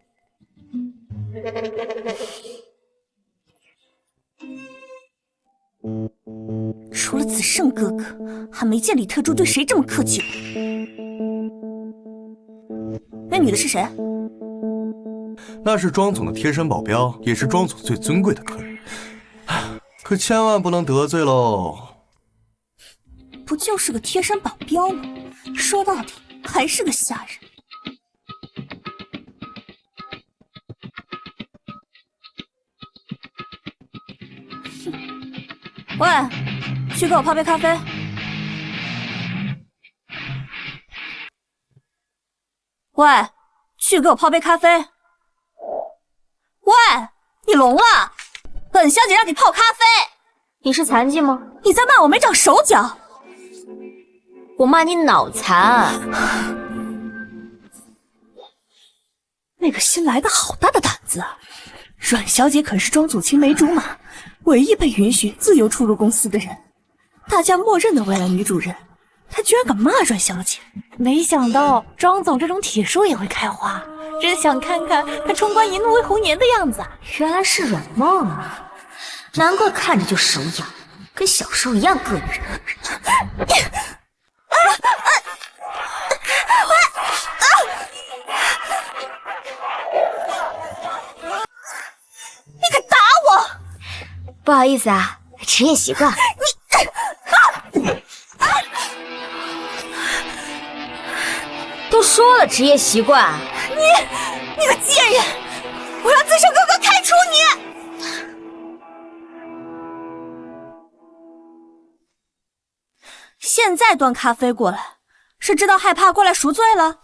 除了子胜哥哥，还没见李特助对谁这么客气过。那女的是谁？那是庄总的贴身保镖，也是庄总最尊贵的客人，可千万不能得罪喽。不就是个贴身保镖吗？说到底还是个下人。喂，去给我泡杯咖啡。喂，去给我泡杯咖啡。喂，你聋了？本小姐让你泡咖啡。你是残疾吗？你在骂我没长手脚。我骂你脑残。那个新来的好大的胆子啊！阮小姐可是庄祖青梅竹马，唯一被允许自由出入公司的人，大家默认的未来女主人，她居然敢骂阮小姐！没想到庄总这种铁树也会开花，真想看看他冲冠一怒为红颜的样子。原来是阮梦啊，难怪看着就手痒，跟小时候一样膈应人。你敢打我！不好意思啊，职业习惯。都说了职业习惯。你个贱人！我让子胜哥哥开除你！现在端咖啡过来，是知道害怕过来赎罪了？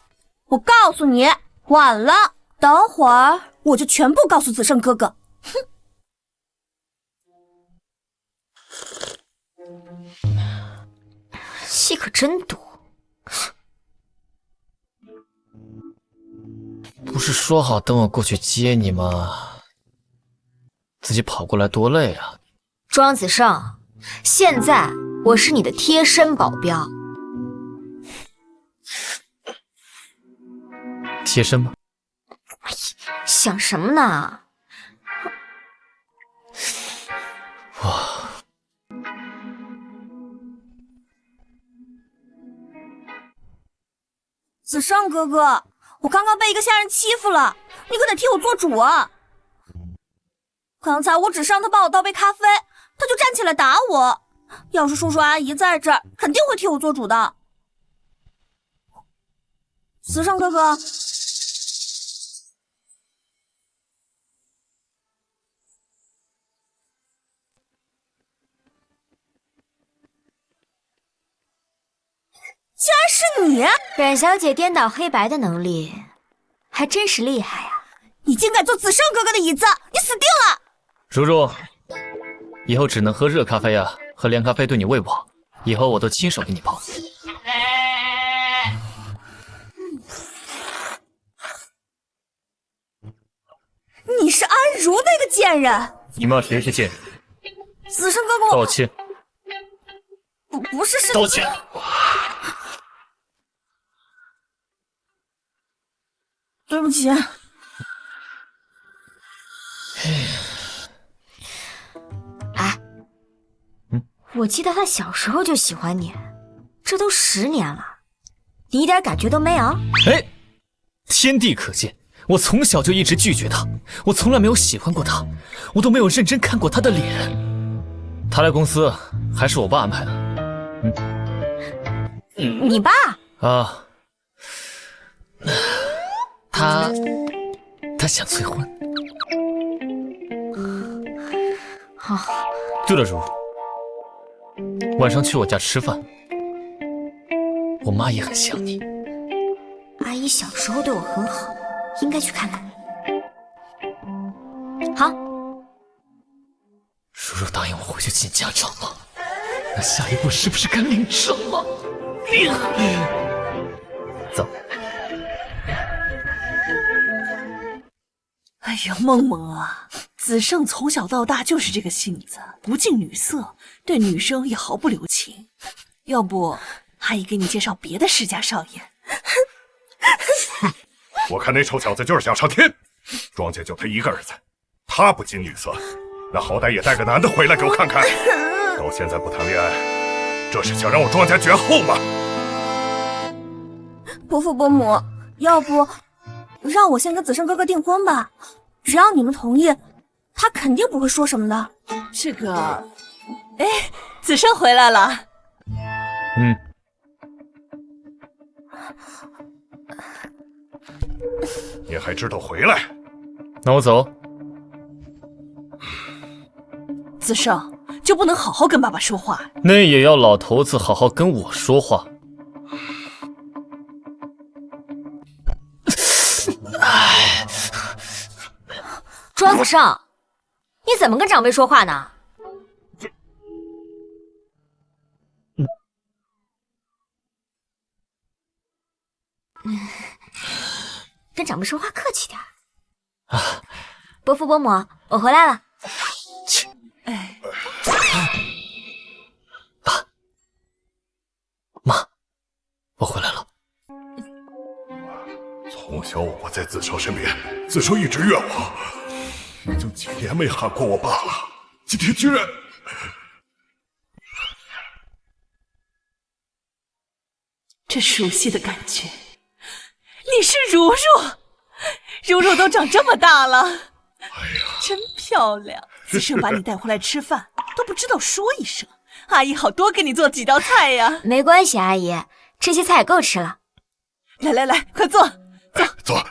我告诉你，晚了，等会儿我就全部告诉子胜哥哥。哼！戏可真多。不是说好等我过去接你吗？自己跑过来多累啊！庄子胜，现在我是你的贴身保镖。贴身吗？想什么呢？哇！子胜哥哥，我刚刚被一个下人欺负了，你可得替我做主啊！刚才我只是让他帮我倒杯咖啡，他就站起来打我。要是叔叔阿姨在这儿，肯定会替我做主的。子胜哥哥，竟然是你！冉小姐颠倒黑白的能力还真是厉害啊！你竟敢坐子胜哥哥的椅子，你死定了！如如，以后只能喝热咖啡啊，喝凉咖啡对你胃不好。以后我都亲手给你泡。你是安如那个贱人！你骂谁是贱人？子胜哥哥，道歉。不是道歉。对不起。哎，我记得他小时候就喜欢你，这都10年了，你一点感觉都没有？哎，天地可见，我从小就一直拒绝他，我从来没有喜欢过他，我都没有认真看过他的脸。他来公司还是我爸安排的。你爸？啊，他想催婚。好。对了，如，晚上去我家吃饭，我妈也很想你。阿姨小时候对我很好，应该去看看。好。如如答应我回去见家长了，那下一步是不是该领证了？走。哎呀，梦梦啊，子胜从小到大就是这个性子，不近女色，对女生也毫不留情。要不，阿姨给你介绍别的世家少爷。我看那臭小子就是想上天。庄家就他一个儿子，他不近女色，那好歹也带个男的回来给我看看。到现在不谈恋爱，这是想让我庄家绝后吗？伯父伯母，要不让我先跟子胜哥哥订婚吧？只要你们同意，他肯定不会说什么的。这个，哎，子胜回来了。你还知道回来？那我走。子胜就不能好好跟爸爸说话？那也要老头子好好跟我说话。庄子胜，你怎么跟长辈说话呢？跟长辈说话客气点。伯父伯母，我回来了。哎，爸妈，我回来了。从小我在子胜身边，子胜一直怨我，已经几年没喊过我爸了，今天居然……这熟悉的感觉，你是如如，如如都长这么大了，哎呀，真漂亮。子胜把你带回来吃饭，都不知道说一声，阿姨好多给你做几道菜呀。没关系，阿姨，这些菜够吃了。来来来，快坐，坐坐。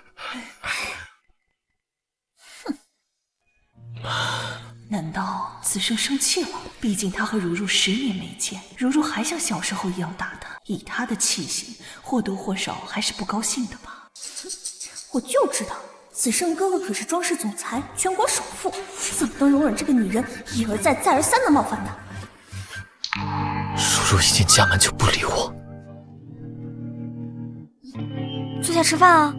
难道子胜生气了？毕竟他和如如10年没见，如如还像小时候一样打他，以他的气性，或多或少还是不高兴的吧。我就知道，子胜哥哥可是庄氏总裁，全国首富，怎么能容忍这个女人一而再再而三的冒犯呢？如如一进家门就不理我。坐下吃饭啊。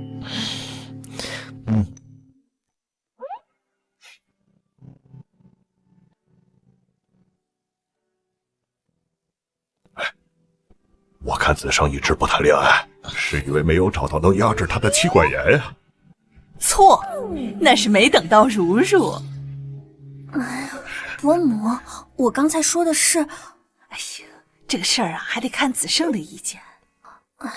子胜一直不谈恋爱，是因为没有找到能压制他的妻管严呀。错，那是没等到如如。哎呀，伯母，我刚才说的是，哎呀，这个事儿啊，还得看子胜的意见。哎，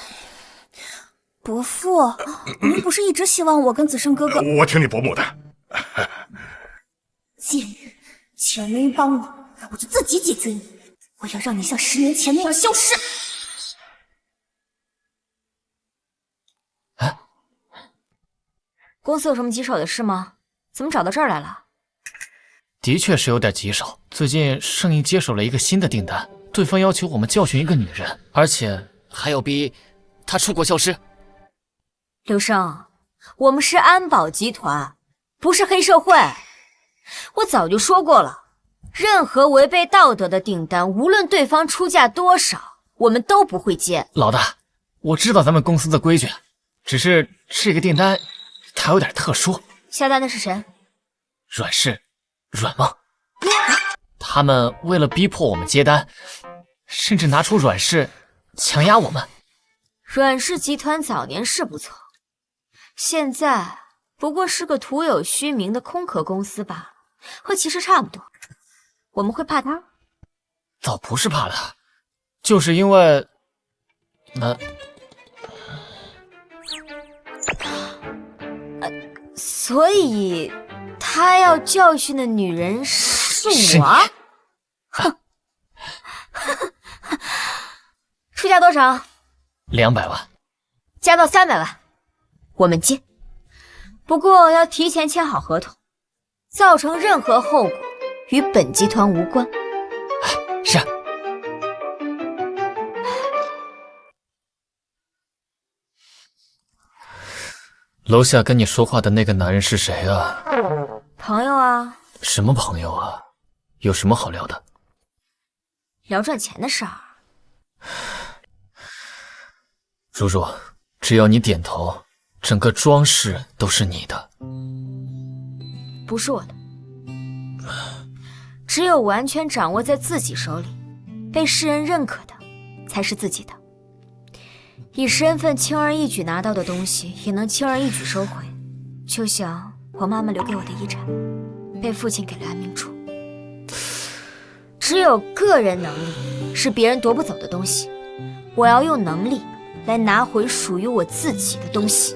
伯父，您不是一直希望我跟子胜哥哥……我听你伯母的。贱人，既然没人帮我，那我就自己解决你。我要让你像10年前那样消失。公司有什么棘手的事吗？怎么找到这儿来了？的确是有点棘手。最近圣印接手了一个新的订单，对方要求我们教训一个女人，而且还要逼她出国消失。刘生，我们是安保集团，不是黑社会。我早就说过了，任何违背道德的订单，无论对方出价多少，我们都不会接。老大，我知道咱们公司的规矩，只是这个订单它有点特殊。下单的是谁？阮氏、阮梦。他们为了逼迫我们接单，甚至拿出阮氏强压我们。阮氏集团早年是不错，现在不过是个徒有虚名的空壳公司罢了，和其实差不多。我们会怕他？倒不是怕他，就是因为所以他要教训的女人是我？哼！出价多少？200万，加到300万，我们接。不过要提前签好合同，造成任何后果与本集团无关。是。楼下跟你说话的那个男人是谁啊？朋友啊。什么朋友啊？有什么好聊的？聊赚钱的事儿。如如，只要你点头，整个庄氏都是你的。不是我的，只有完全掌握在自己手里，被世人认可的，才是自己的。以身份轻而易举拿到的东西，也能轻而易举收回。就像我妈妈留给我的遗产，被父亲给了安明珠。只有个人能力是别人夺不走的东西，我要用能力来拿回属于我自己的东西。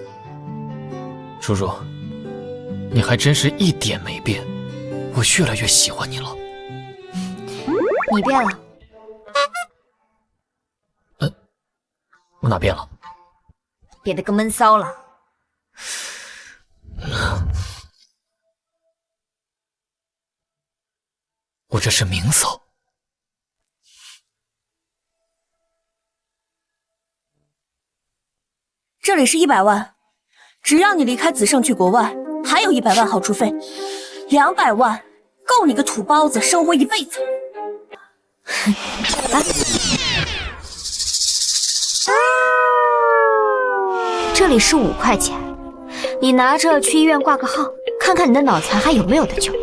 如如，你还真是一点没变，我越来越喜欢你了。你变了。我哪变了？变得更闷骚了。我这是明骚。这里是100万，只要你离开子胜去国外，还有100万好处费，200万够你个土包子生活一辈子。来，这里是5块钱，你拿着去医院挂个号，看看你的脑残还有没有得救。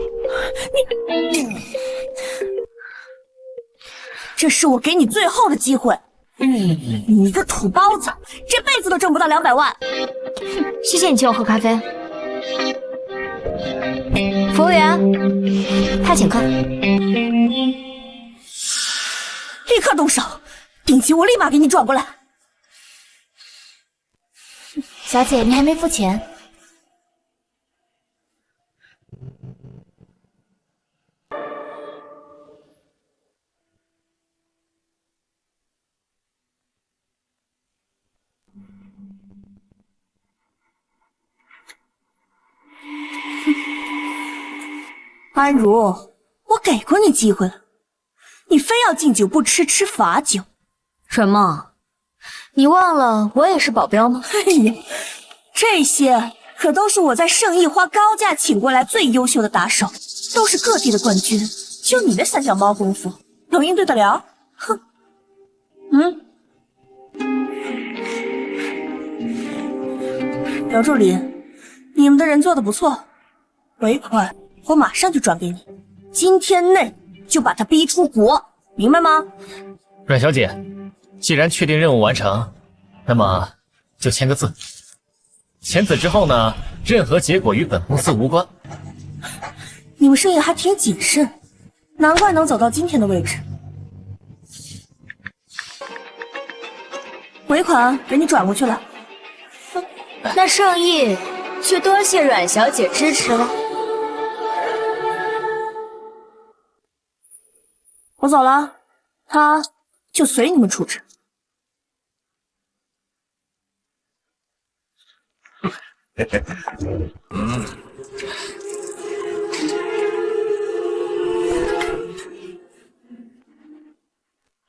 这是我给你最后的机会。你个土包子，这辈子都挣不到200万。谢谢你请我喝咖啡。服务员，他请客。立刻动手，定金我立马给你转过来。小姐，你还没付钱。安如，我给过你机会了，你非要敬酒不吃，吃罚酒。阮梦，你忘了我也是保镖吗？哎呀，这些可都是我在圣意花高价请过来最优秀的打手，都是各地的冠军。就你那三脚猫功夫，能应对得了？哼！姚助理，你们的人做得不错，尾款我马上就转给你，今天内就把他逼出国，明白吗？阮小姐，既然确定任务完成，那么就签个字。签字之后呢，任何结果与本公司无关。你们生意还挺谨慎，难怪能走到今天的位置。尾款给你转过去了。那盛意就多谢阮小姐支持了。我走了，他就随你们处置。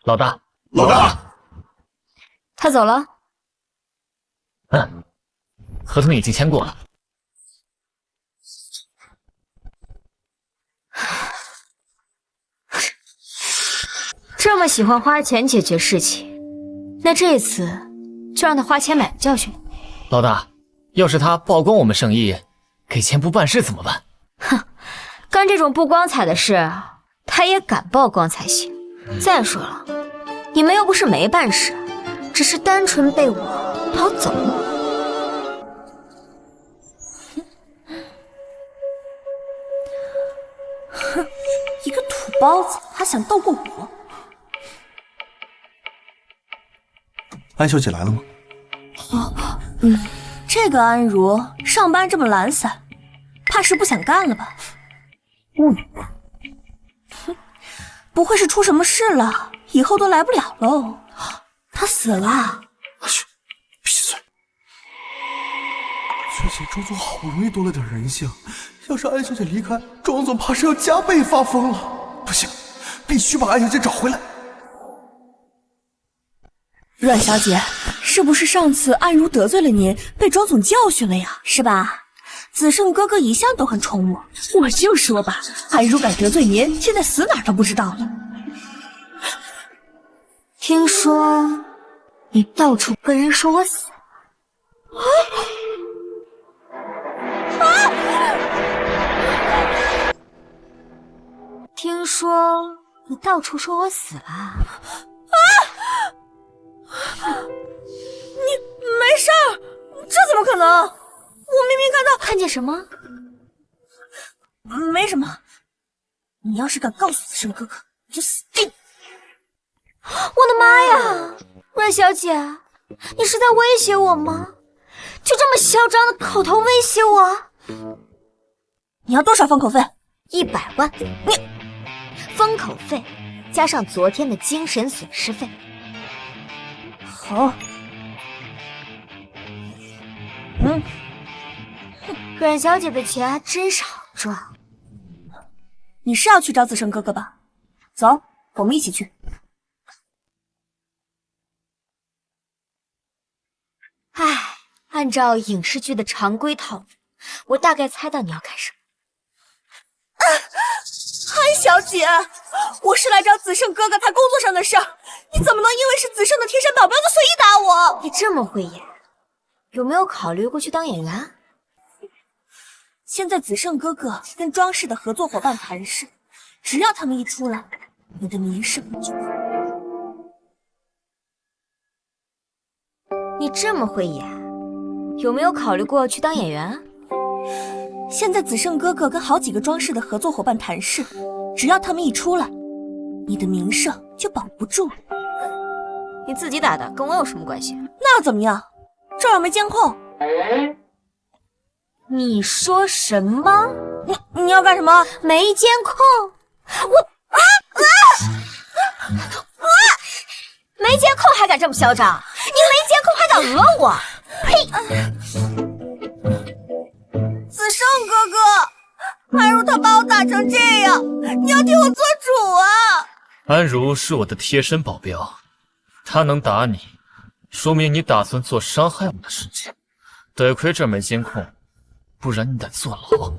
老大，老大，他走了。合同已经签过了。这么喜欢花钱解决事情，那这次就让他花钱买个教训。老大，要是他曝光我们盛意，给钱不办事怎么办？哼，干这种不光彩的事，他也敢曝光才行。再说了，你们又不是没办事，只是单纯被我掏走了。哼，一个土包子还想斗过我？安小姐来了吗？这个安如上班这么懒散，怕是不想干了吧？不会是出什么事了，以后都来不了喽。他死了。嘘，闭嘴。确实，庄总好不容易多了点人性，要是安小姐离开，庄总怕是要加倍发疯了。不行，必须把安小姐找回来。阮小姐，是不是上次安如得罪了您，被庄总教训了呀？是吧？子胜哥哥一向都很宠我，我就说吧，安如敢得罪您，现在死哪儿都不知道了。听说你到处跟人说我死听说你到处说我死了你没事儿？这怎么可能？我明明看见什么？没什么。你要是敢告诉子胜哥哥，你就死定！我的妈呀，阮小姐，你是在威胁我吗？就这么嚣张的口头威胁我？你要多少封口费？100万。你封口费加上昨天的精神损失费。好。阮小姐的钱还真是好赚。你是要去找子胜哥哥吧？走，我们一起去。唉，按照影视剧的常规套路，我大概猜到你要干什么。安小姐，我是来找子胜哥哥谈工作上的事儿，你怎么能因为是子胜的贴身保镖就随意打我？你这么会演，有没有考虑过去当演员？现在子胜哥哥跟庄氏的合作伙伴谈事，只要他们一出来，你的名声就……你这么会演，有没有考虑过去当演员？现在子胜哥哥跟好几个庄氏的合作伙伴谈事，只要他们一出来，你的名声就保不住了。你自己打的，跟我有什么关系？那又怎么样？这儿又没监控。你说什么？你要干什么？没监控？没监控还敢这么嚣张？你没监控还敢讹我？呸！子胜哥哥，安如他把我打成这样，你要替我做主啊！安如是我的贴身保镖，他能打你，说明你打算做伤害我的事情。得亏这没监控，不然你得坐牢。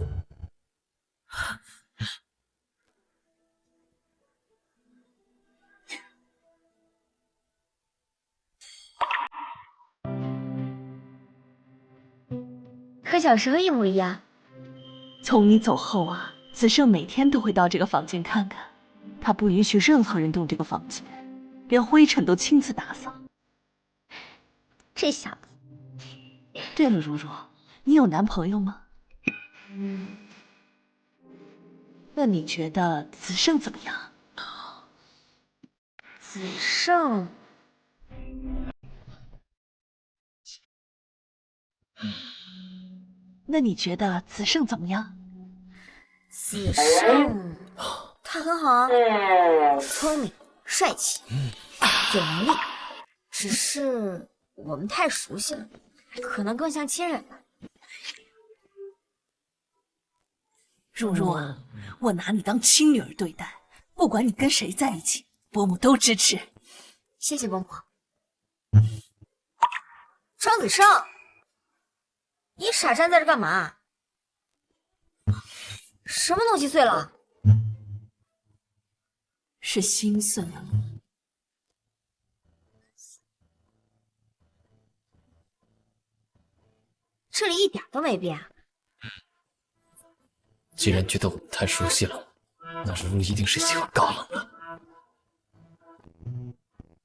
和小时候一模一样。从你走后啊，子胜每天都会到这个房间看看，他不允许任何人动这个房间。连灰尘都亲自打扫。这小子。对了，如如，你有男朋友吗？那你觉得子胜怎么样？子胜，那你觉得子胜怎么样？子胜，他很好啊，聪明、帅气，有能力。只是我们太熟悉了，可能更像亲人吧。如如啊，我拿你当亲女儿对待，不管你跟谁在一起，伯母都支持。谢谢伯母。庄子胜，你傻站在这干嘛？什么东西碎了？是心碎了。这里一点都没变。既然觉得我们太熟悉了，那如如一定是喜欢高冷的。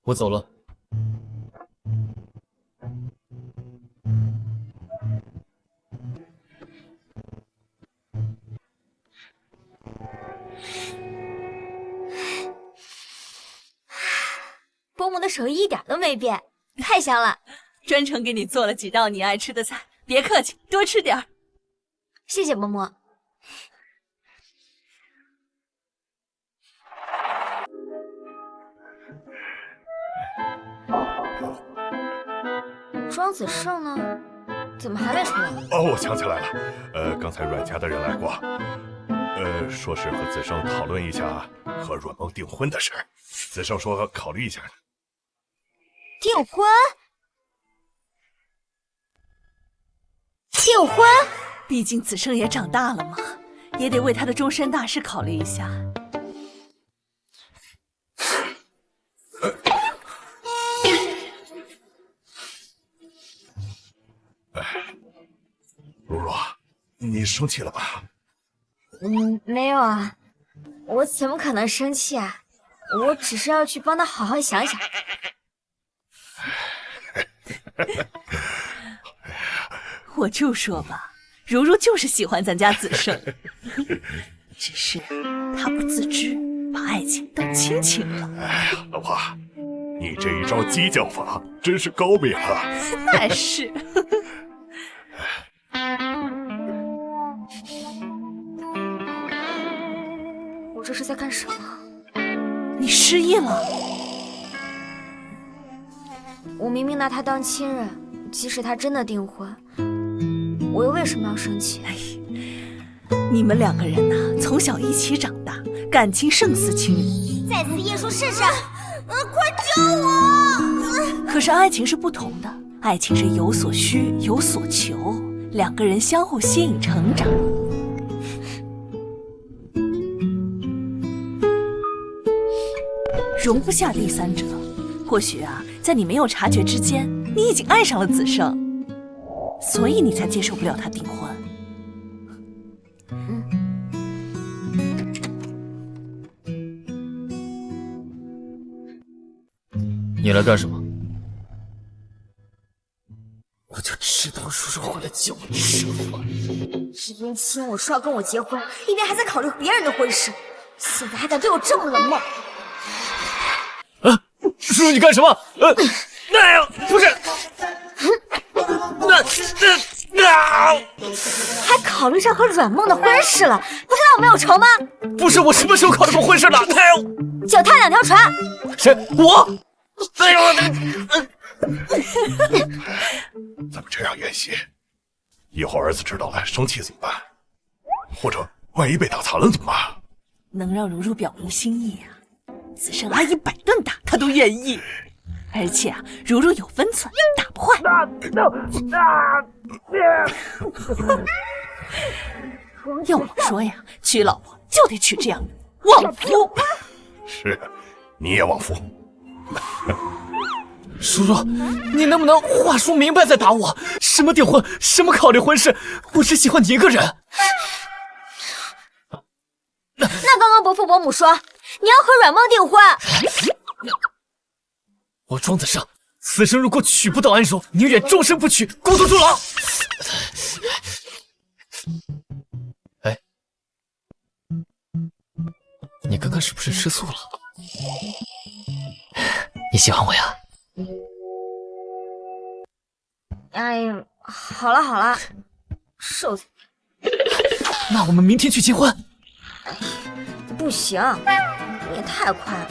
我走了。伯母的手艺一点都没变，太香了。专程给你做了几道你爱吃的菜，别客气，多吃点儿。谢谢伯母。庄子胜呢？怎么还没出来？哦，我想起来了，刚才阮家的人来过，说是和子胜讨论一下和阮梦订婚的事。子胜说考虑一下呢。订婚？订婚？毕竟子胜也长大了嘛，也得为他的终身大事考虑一下。如如，你生气了吧？没有啊，我怎么可能生气啊？我只是要去帮他好好想想。我就说吧，如如就是喜欢咱家子胜，只是他不自知，把爱情当亲情了。哎呀，老婆，你这一招激将法真是高明啊！那是。我这是在干什么？你失忆了？我明明拿他当亲人，即使他真的订婚，我又为什么要生气？你们两个人呐，从小一起长大，感情胜似亲人。再次验书试试，快救我！可是爱情是不同的，爱情是有所需有所求，两个人相互吸引成长。容不下第三者。或许啊，在你没有察觉之间，你已经爱上了子胜，所以你才接受不了他订婚。你来干什么？我就知道叔叔会来救我师傅。一边亲我说要跟我结婚，一边还在考虑别人的婚事，现在还敢对我这么冷漠。叔叔，你干什么？那样不是，还考虑上和阮梦的婚事了，不知道我没有仇吗？不是，我什么时候考虑过婚事了？脚踏两条船。谁？我？咱们这样演戏，以后儿子知道了生气怎么办？或者万一被打残了怎么办？能让如如表明心意啊，子胜阿姨100顿打他都愿意。而且啊，如如有分寸，打不坏。要我说呀，娶老婆就得娶这样的旺夫。是，你也旺夫。叔叔，你能不能话说明白再打我？什么订婚，什么考虑婚事，我只喜欢你一个人。那刚刚伯父伯母说你要和阮梦订婚，我庄子胜此生如果娶不到安柔，宁愿终身不娶，孤独终老。哎，你刚刚是不是吃醋了？你喜欢我呀？哎呀，好了好了，瘦子。那我们明天去结婚？不行，你也太快了。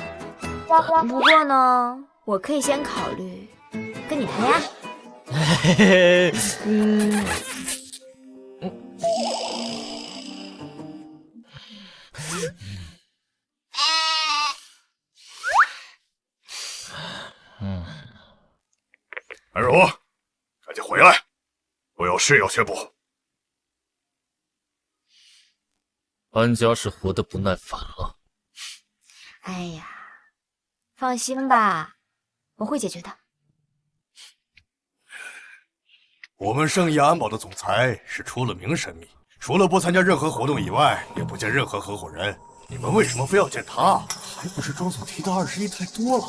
不过呢，我可以先考虑跟你谈恋爱。安柔，赶紧回来，我有事要宣布。安家是活得不耐烦了。哎呀，放心吧，我会解决的。我们圣义安保的总裁是出了名神秘，除了不参加任何活动以外，也不见任何合伙人。你们为什么非要见他？还不是庄总提的20亿太多了，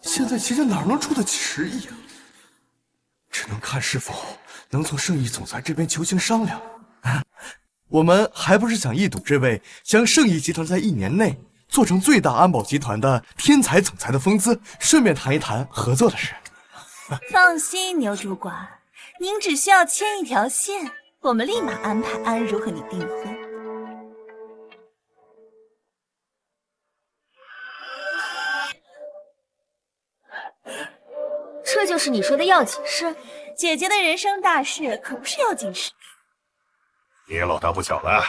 现在其实哪能出得起10亿啊？只能看是否能从圣义总裁这边求情商量。我们还不是想一睹这位将圣义集团在1年内做成最大安保集团的天才总裁的风姿，顺便谈一谈合作的事。放心，牛主管，您只需要牵一条线，我们立马安排安如和你订婚。这就是你说的要紧事？姐姐的人生大事可不是要紧事。你也老大不小了，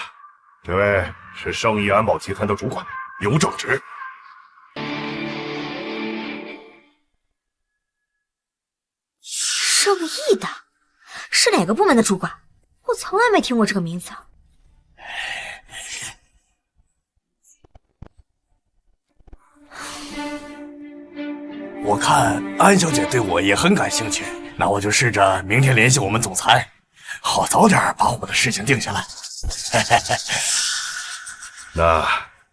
这位是圣义安保集团的主管刘正直。圣义的是哪个部门的主管？我从来没听过这个名字。我看安小姐对我也很感兴趣，那我就试着明天联系我们总裁，好早点把我们的事情定下来。那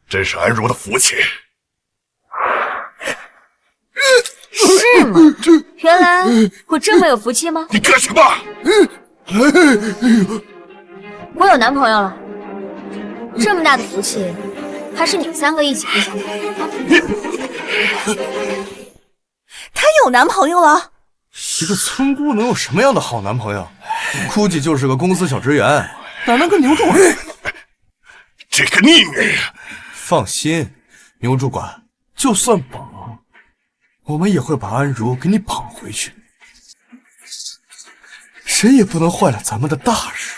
真是安如的福气。是吗？原来我这么有福气吗？你干什么？我有男朋友了，这么大的福气，还是你们3个一起分享的。她有男朋友了？一个村姑能有什么样的好男朋友？估计就是个公司小职员，哪能跟牛主管？这个逆女！放心，牛主管，就算绑，我们也会把安如给你绑回去。谁也不能坏了咱们的大事。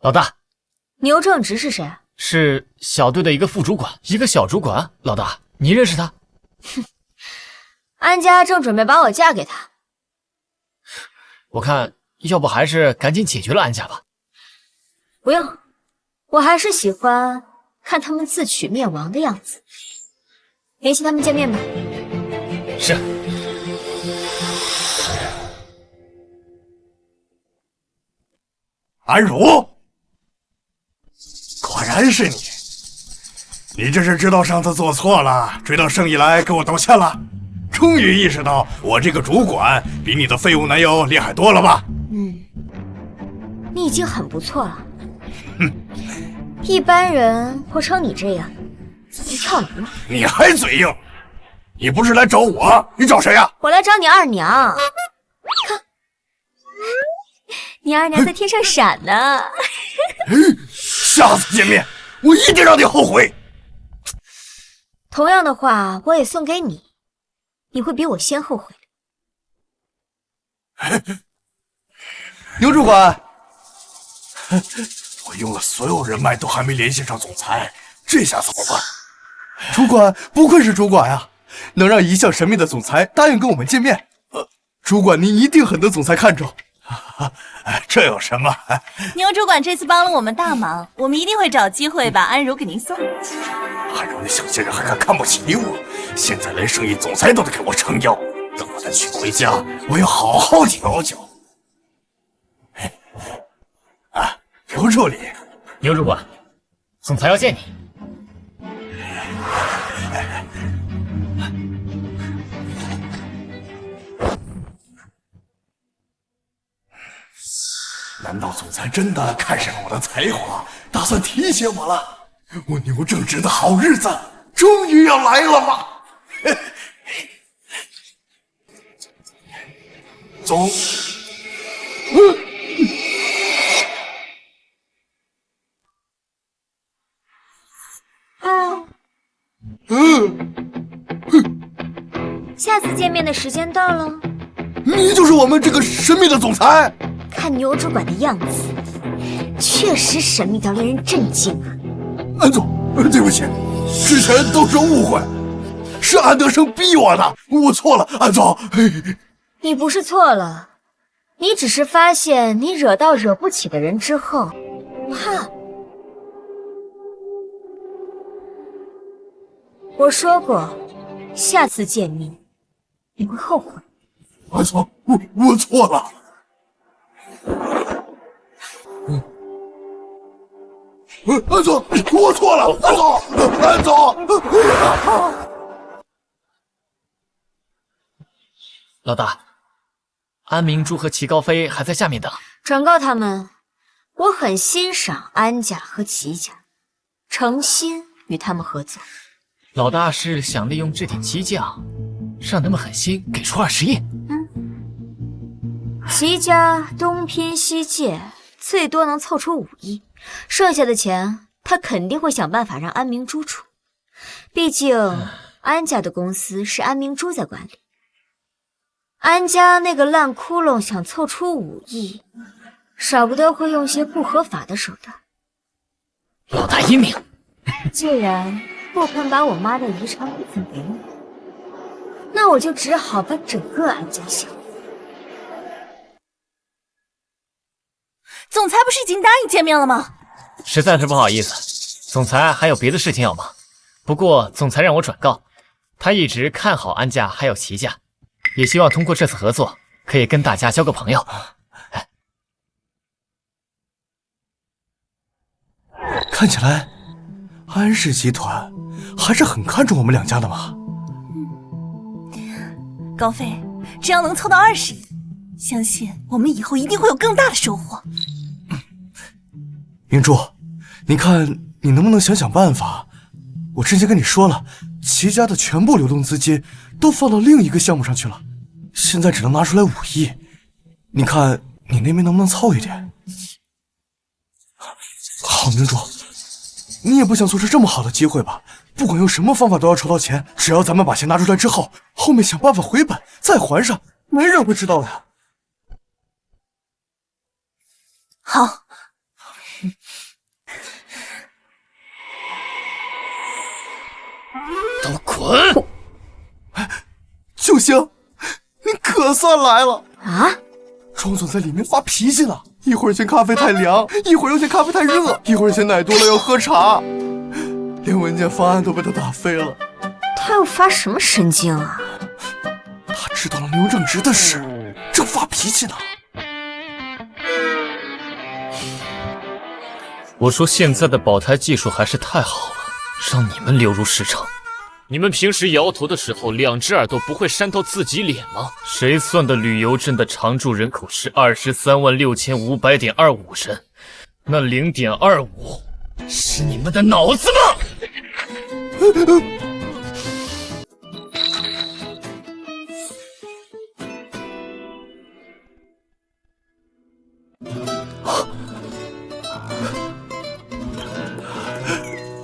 老大，牛正直是谁？是小队的一个副主管，一个小主管。老大，你认识他？哼，安家正准备把我嫁给他。我看，要不还是赶紧解决了安家吧。不用，我还是喜欢看他们自取灭亡的样子。联系他们见面吧。是。安如，果然是你！你这是知道上次做错了，追到圣义来给我道歉了？终于意识到我这个主管比你的废物男友厉害多了吧？你已经很不错了。一般人不成你这样，早就跳楼了。你还嘴硬？你不是来找我，你找谁呀？我来找你二娘。看，你二娘在天上闪呢。下次见面，我一定让你后悔。同样的话，我也送给你，你会比我先后悔的。牛主管，我用了所有人脉都还没联系上总裁，这下怎么办？主管不愧是主管呀，能让一向神秘的总裁答应跟我们见面。主管您一定很得总裁看重。这有什么？牛主管这次帮了我们大忙，我们一定会找机会把安如给您送回去。安如那小贱人还敢看不起我，现在连圣义总裁都得给我撑腰，等我再娶回家，我要好好调教。刘助理。牛主管，总裁要见你。难道总裁真的看上了我的才华，打算提携我了？我牛正直的好日子终于要来了吗？总，下次见面的时间到了。你就是我们这个神秘的总裁？看牛主管的样子，确实神秘到令人震惊啊！安总，对不起，之前都是误会，是安德生逼我的，我错了，安总。你不是错了，你只是发现你惹到惹不起的人之后，怕。我说过，下次见面你会后悔。安总，我错了。安总，我错了，安总。老大，安明珠和齐高飞还在下面等。转告他们，我很欣赏安家和齐家，诚心与他们合作。老大是想利用这点激将，让他们狠心给出20亿。齐家东拼西借，最多能凑出5亿，剩下的钱他肯定会想办法让安明珠出。毕竟安家的公司是安明珠在管理，安家那个烂窟窿想凑出5亿，少不得会用些不合法的手段。老大英明，既然不肯把我妈的遗产股份给我，那我就只好把整个安家销毁。总裁不是已经答应见面了吗？实在是不好意思，总裁还有别的事情要忙。不过总裁让我转告，他一直看好安家还有齐家，也希望通过这次合作可以跟大家交个朋友。看起来安氏集团还是很看重我们两家的嘛。高飞，只要能凑到20亿，相信我们以后一定会有更大的收获。明珠，你看你能不能想想办法？我之前跟你说了，齐家的全部流动资金都放到另一个项目上去了，现在只能拿出来5亿，你看你那边能不能凑一点？好，明珠，你也不想错失这么好的机会吧？不管用什么方法都要筹到钱，只要咱们把钱拿出来之后，后面想办法回本再还上，没人会知道的。好。都滚！九星，你可算来了啊！庄总在里面发脾气了，一会儿嫌咖啡太凉，一会儿又嫌咖啡太热，一会儿嫌奶多了要喝茶，连文件方案都被他打飞了。他又发什么神经啊？他知道了牛正直的事，正发脾气呢。我说现在的保胎技术还是太好了，让你们流入市场。你们平时摇头的时候，2只耳朵不会扇到自己脸吗？谁算的旅游镇的常住人口是236500.25人？那0.25是你们的脑子吗？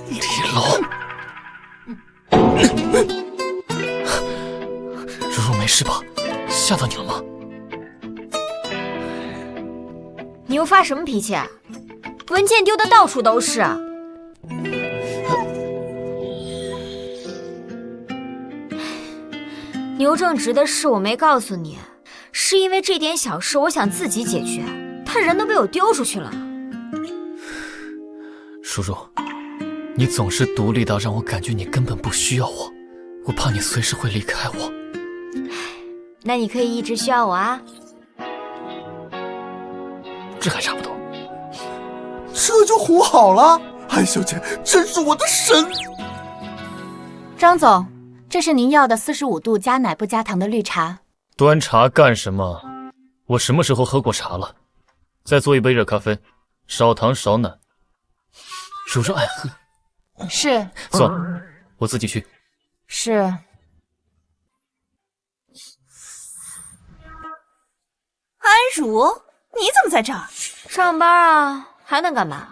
李龙。如如没事吧？吓到你了吗？你又发什么脾气啊？文件丢的到处都是。牛正直的事我没告诉你，是因为这点小事我想自己解决，他人都被我丢出去了。如如，你总是独立到让我感觉你根本不需要我，我怕你随时会离开我。那你可以一直需要我啊。这还差不多。这就糊好了。安小姐真是我的神。张总，这是您要的45度加奶不加糖的绿茶。端茶干什么？我什么时候喝过茶了？再做一杯热咖啡，少糖少奶。如若爱喝，是。算了，我自己去。是。安如，你怎么在这儿？上班啊，还能干嘛？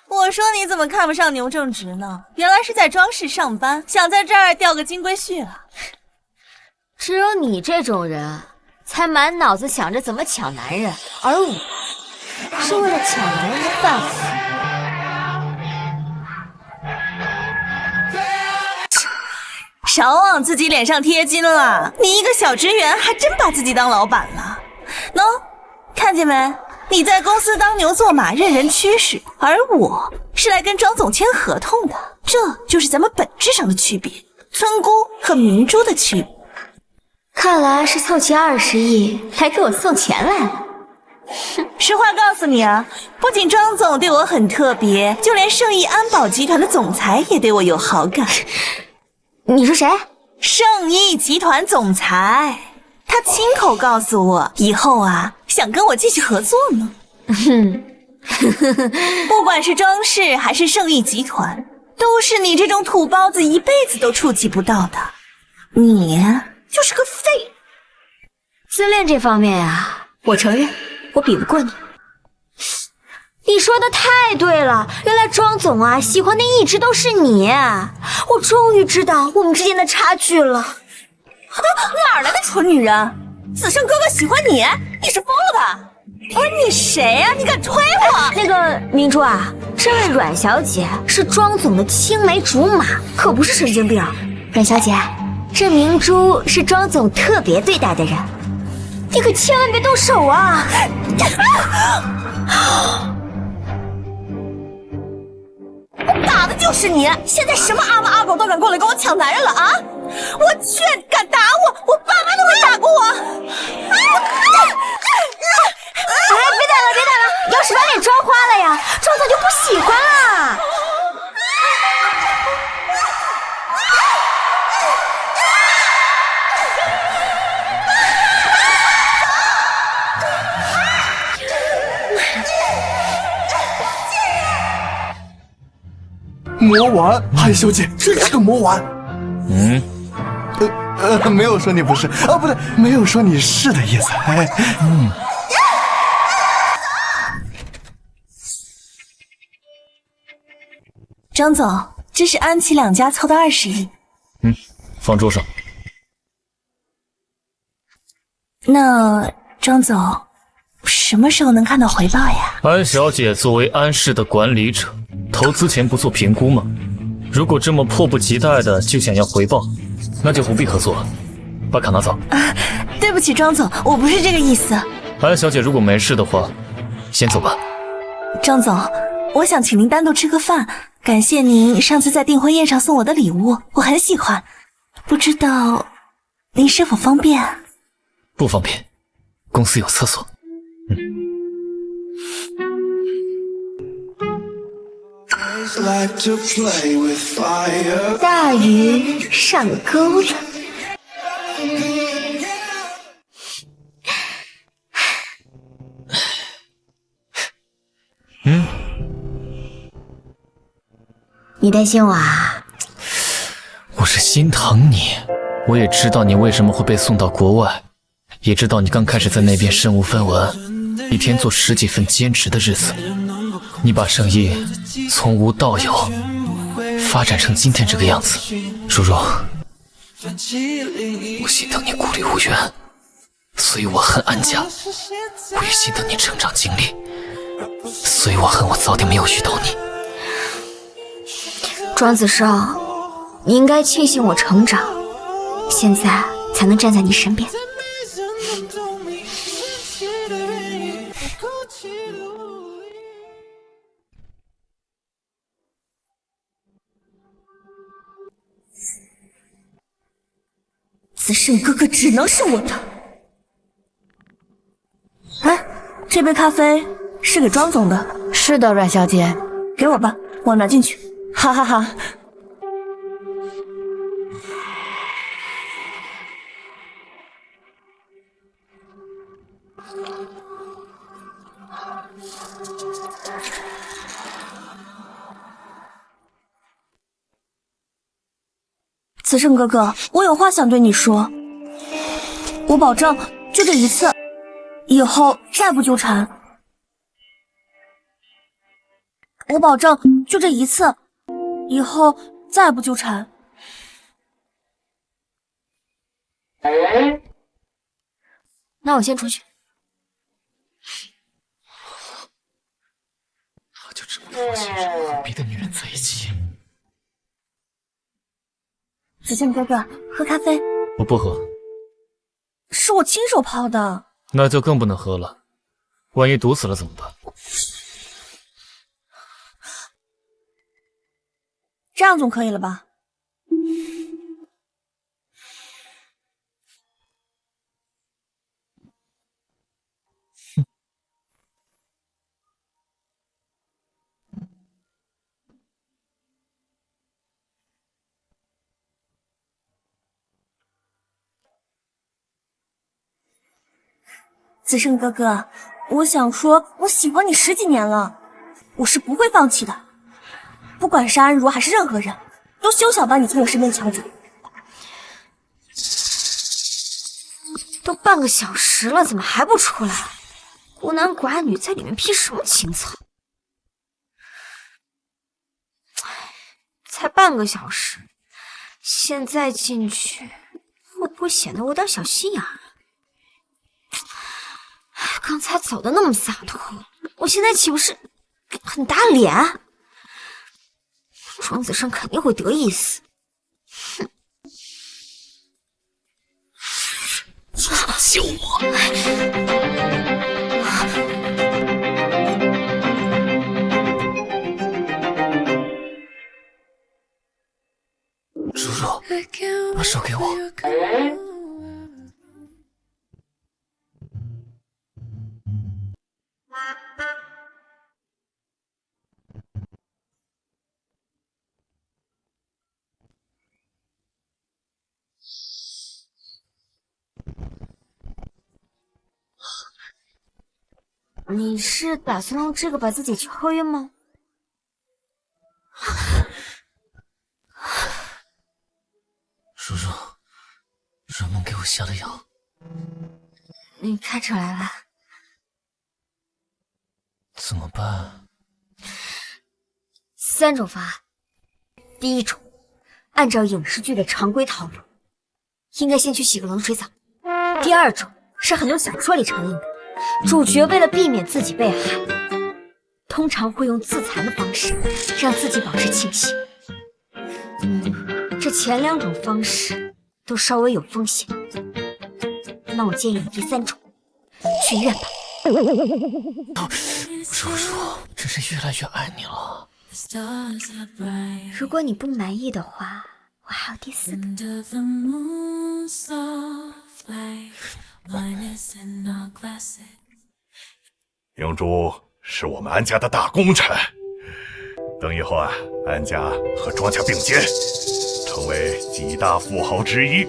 我说你怎么看不上牛正直呢？原来是在装饰上班，想在这儿钓个金龟婿啊！只有你这种人，才满脑子想着怎么抢男人，而我是为了抢男人的饭碗。少往自己脸上贴金了，你一个小职员还真把自己当老板了。喏，看见没？你在公司当牛做马，任人驱使，而我是来跟庄总签合同的，这就是咱们本质上的区别，村姑和明珠的区别。看来是凑齐20亿来给我送钱来了。实话告诉你啊，不仅庄总对我很特别，就连圣意安保集团的总裁也对我有好感。你说谁？圣意集团总裁，他亲口告诉我，以后啊想跟我继续合作呢。不管是庄氏还是圣意集团，都是你这种土包子一辈子都触及不到的。你就是个废物。自恋这方面啊，我承认我比不过你。你说的太对了，原来庄总啊喜欢的一直都是你，我终于知道我们之间的差距了。哪来的蠢女人？子胜哥哥喜欢你？你是疯了吧？不是你谁啊？你敢推我？那个明珠啊，这位阮小姐是庄总的青梅竹马，可不是神经病。阮小姐，这明珠是庄总特别对待的人，你可千万别动手啊！我打的就是你，现在什么阿猫阿狗都敢过来跟我抢男人了啊！我去，敢打我，我爸妈都没打过我！别打了，别打了！要是把脸抓花了呀，庄总就不喜欢了。魔丸，安小姐真是个魔丸。没有说你不是啊，不对，没有说你是的意思。张总，这是安琪两家凑的20亿。放桌上。那张总，什么时候能看到回报呀？安小姐作为安氏的管理者，投资前不做评估吗？如果这么迫不及待的就想要回报，那就不必合作了。把卡拿走。对不起，庄总，我不是这个意思。安小姐如果没事的话，先走吧。张总，我想请您单独吃个饭，感谢您上次在订婚宴上送我的礼物，我很喜欢。不知道您是否方便？不方便，公司有厕所。大鱼上钩了。你担心我啊？我是心疼你，我也知道你为什么会被送到国外，也知道你刚开始在那边身无分文，一天做10几份兼职的日子，你把生意从无到有，发展成今天这个样子。如若，我心疼你孤立无援，所以我恨安家；我也心疼你成长经历，所以我恨我早点没有遇到你。庄子胜，你应该庆幸我成长，现在才能站在你身边。子胜哥哥只能是我的。哎，这杯咖啡是给庄总的。是的，阮小姐。给我吧，我拿进去。哈哈哈。子胜哥哥，我有话想对你说，我保证就这一次，以后再不纠缠。我保证就这一次，以后再不纠缠。那我先出去。他就这么放心让和别的女人在一起？子胜哥哥，喝咖啡。我不喝。是我亲手泡的。那就更不能喝了，万一毒死了怎么办？这样总可以了吧？子胜哥哥，我想说，我喜欢你10几年了，我是不会放弃的。不管是安如还是任何人，都休想把你从我身边抢走。都半个小时了，怎么还不出来？孤男寡女在里面拼什么情操？才半个小时，现在进去会不会显得我有点小心眼？刚才走的那么洒脱，我现在岂不是很打脸？庄子胜肯定会得意死。哼！救我！叔叔，把手给我。你是打算用这个把自己敲晕吗？叔叔，阮梦给我下的药，你看出来了？怎么办？3种方案。第一种，按照影视剧的常规套路，应该先去洗个冷水澡。第二种是很多小说里常用的。主角为了避免自己被害，通常会用自残的方式让自己保持清醒。这前2种方式都稍微有风险，那我建议你第3种，去医院吧。叔叔，真是越来越爱你了。如果你不满意的话，我还有第4个。明珠是我们安家的大功臣，等以后啊，安家和庄家并肩，成为几大富豪之一，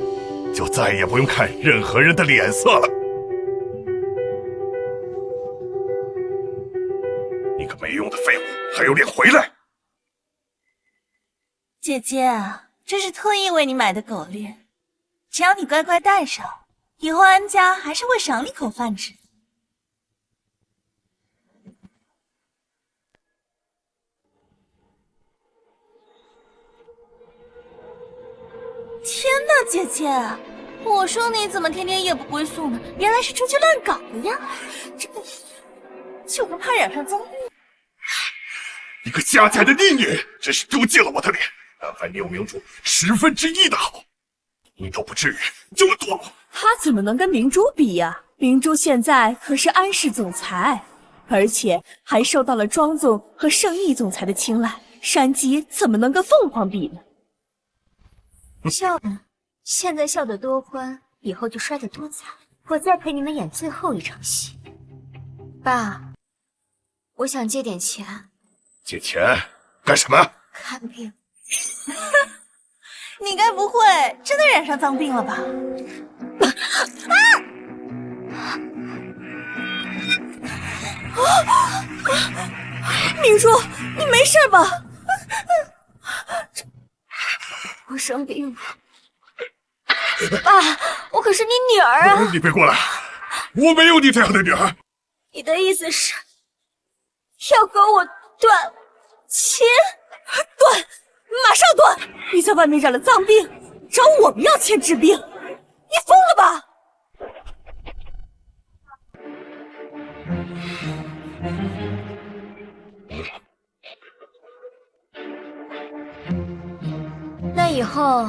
就再也不用看任何人的脸色了。你个没用的废物，还有脸回来？姐姐，这是特意为你买的狗链，只要你乖乖戴上，以后安家还是会赏你口饭吃。天哪，姐姐，我说你怎么天天夜不归宿呢？原来是出去乱搞的呀！这个就不怕染上脏污？一个家宅的逆女，真是丢尽了我的脸。但凡你有明珠1/10的好，你都不至于这么堕落。他怎么能跟明珠比呀？明珠现在可是安氏总裁，而且还受到了庄总和盛义总裁的青睐，山鸡怎么能跟凤凰比呢？笑呢，现在笑得多欢，以后就摔得多惨。我再陪你们演最后一场戏。爸，我想借点钱。借钱干什么？看病。你该不会真的染上脏病了吧？明珠，你没事吧？我生病了。爸，我可是你女儿啊！你别过来，我没有你这样的女儿。你的意思是要跟我断亲？断，马上断！你在外面染了脏病，找我们要钱治病，你疯了吧？那以后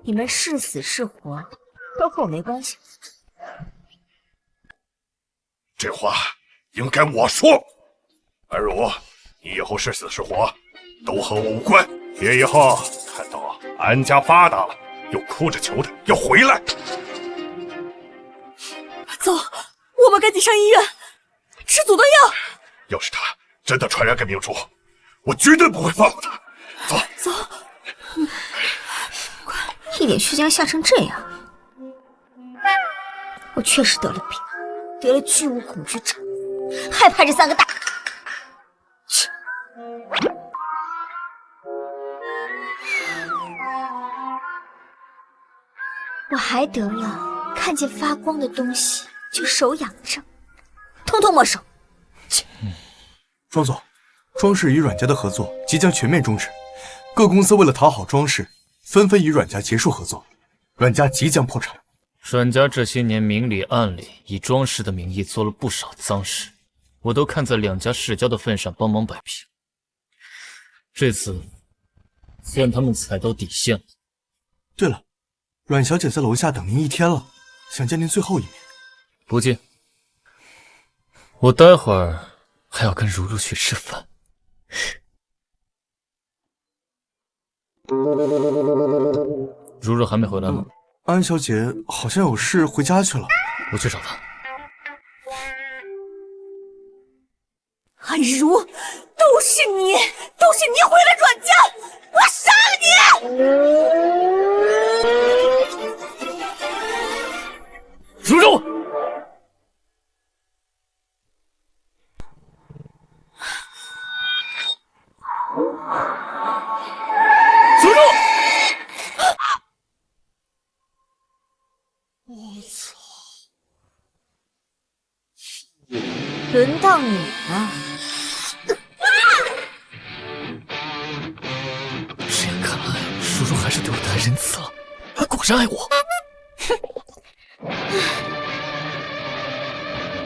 你们是死是活都和我没关系。这话应该我说。安如，你以后是死是活都和我无关。别以后看到安家发达了，又哭着求他要回来。走，我们赶紧上医院吃阻断药。要是他真的传染给明珠，我绝对不会放过他。走走。一脸血浆吓成这样，我确实得了病，得了巨物恐惧症，害怕这3个大。我还得了看见发光的东西就手痒症，通通没收。庄总，庄氏与阮家的合作即将全面终止，各公司为了讨好庄氏，纷纷与阮家结束合作，阮家即将破产。阮家这些年明里暗里以庄氏的名义做了不少脏事，我都看在两家世交的份上帮忙摆平。这次算他们踩到底线了。对了，阮小姐在楼下等您1天了，想见您最后一面。不见，我待会儿还要跟如如去吃饭。如如还没回来吗？安小姐好像有事回家去了，我去找她。安如，都是你毁了阮家，我要杀了你！如如，如如，我操！轮到你了。这样看来，如如还是对我太仁慈了，她果然爱我。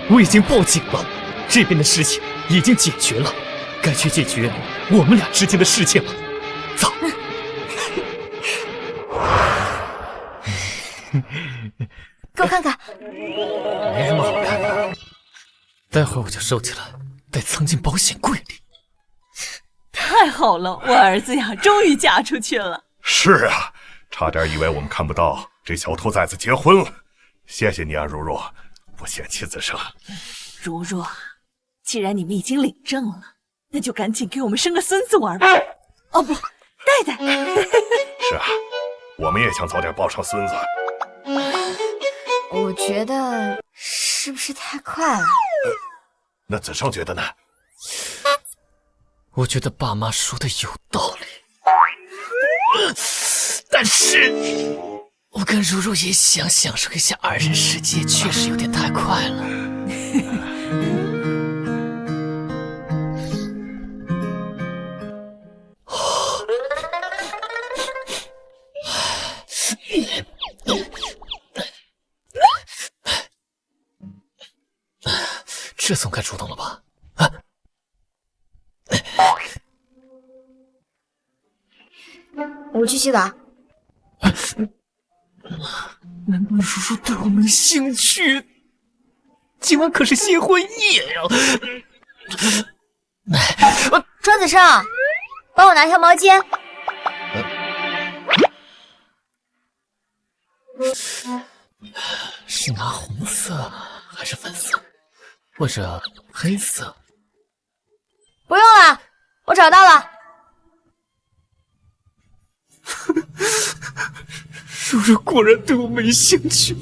我已经报警了，这边的事情已经解决了，该去解决我们俩之间的事情了。走。给我看看。没什么好看的，待会儿我就收起来，得藏进保险柜里。太好了，我儿子呀，终于嫁出去了。是啊，差点以为我们看不到这小兔崽子结婚了。谢谢你啊，如如，不嫌弃子生。如如啊，既然你们已经领证了，那就赶紧给我们生个孙子玩吧。哦不，戴戴。是啊，我们也想早点抱上孙子。我觉得是不是太快了？那子胜觉得呢？我觉得爸妈说的有道理，但是我跟如如也想享受一下二人世界，确实有点太快了。这总该主动了吧？啊！我去洗澡。难道叔叔对我没兴趣？今晚可是新婚夜呀！庄子胜，帮我拿条毛巾。是拿红色还是粉色，或者黑色？不用了，我找到了。如若果然对我没兴趣，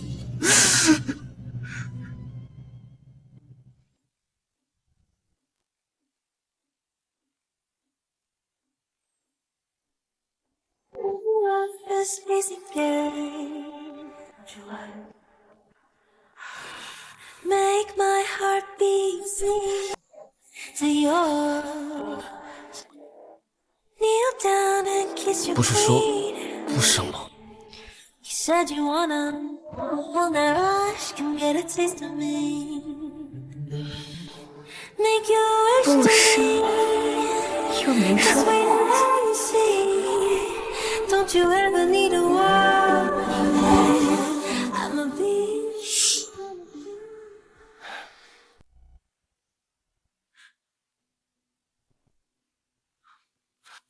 不是说不生吗？不生又没说。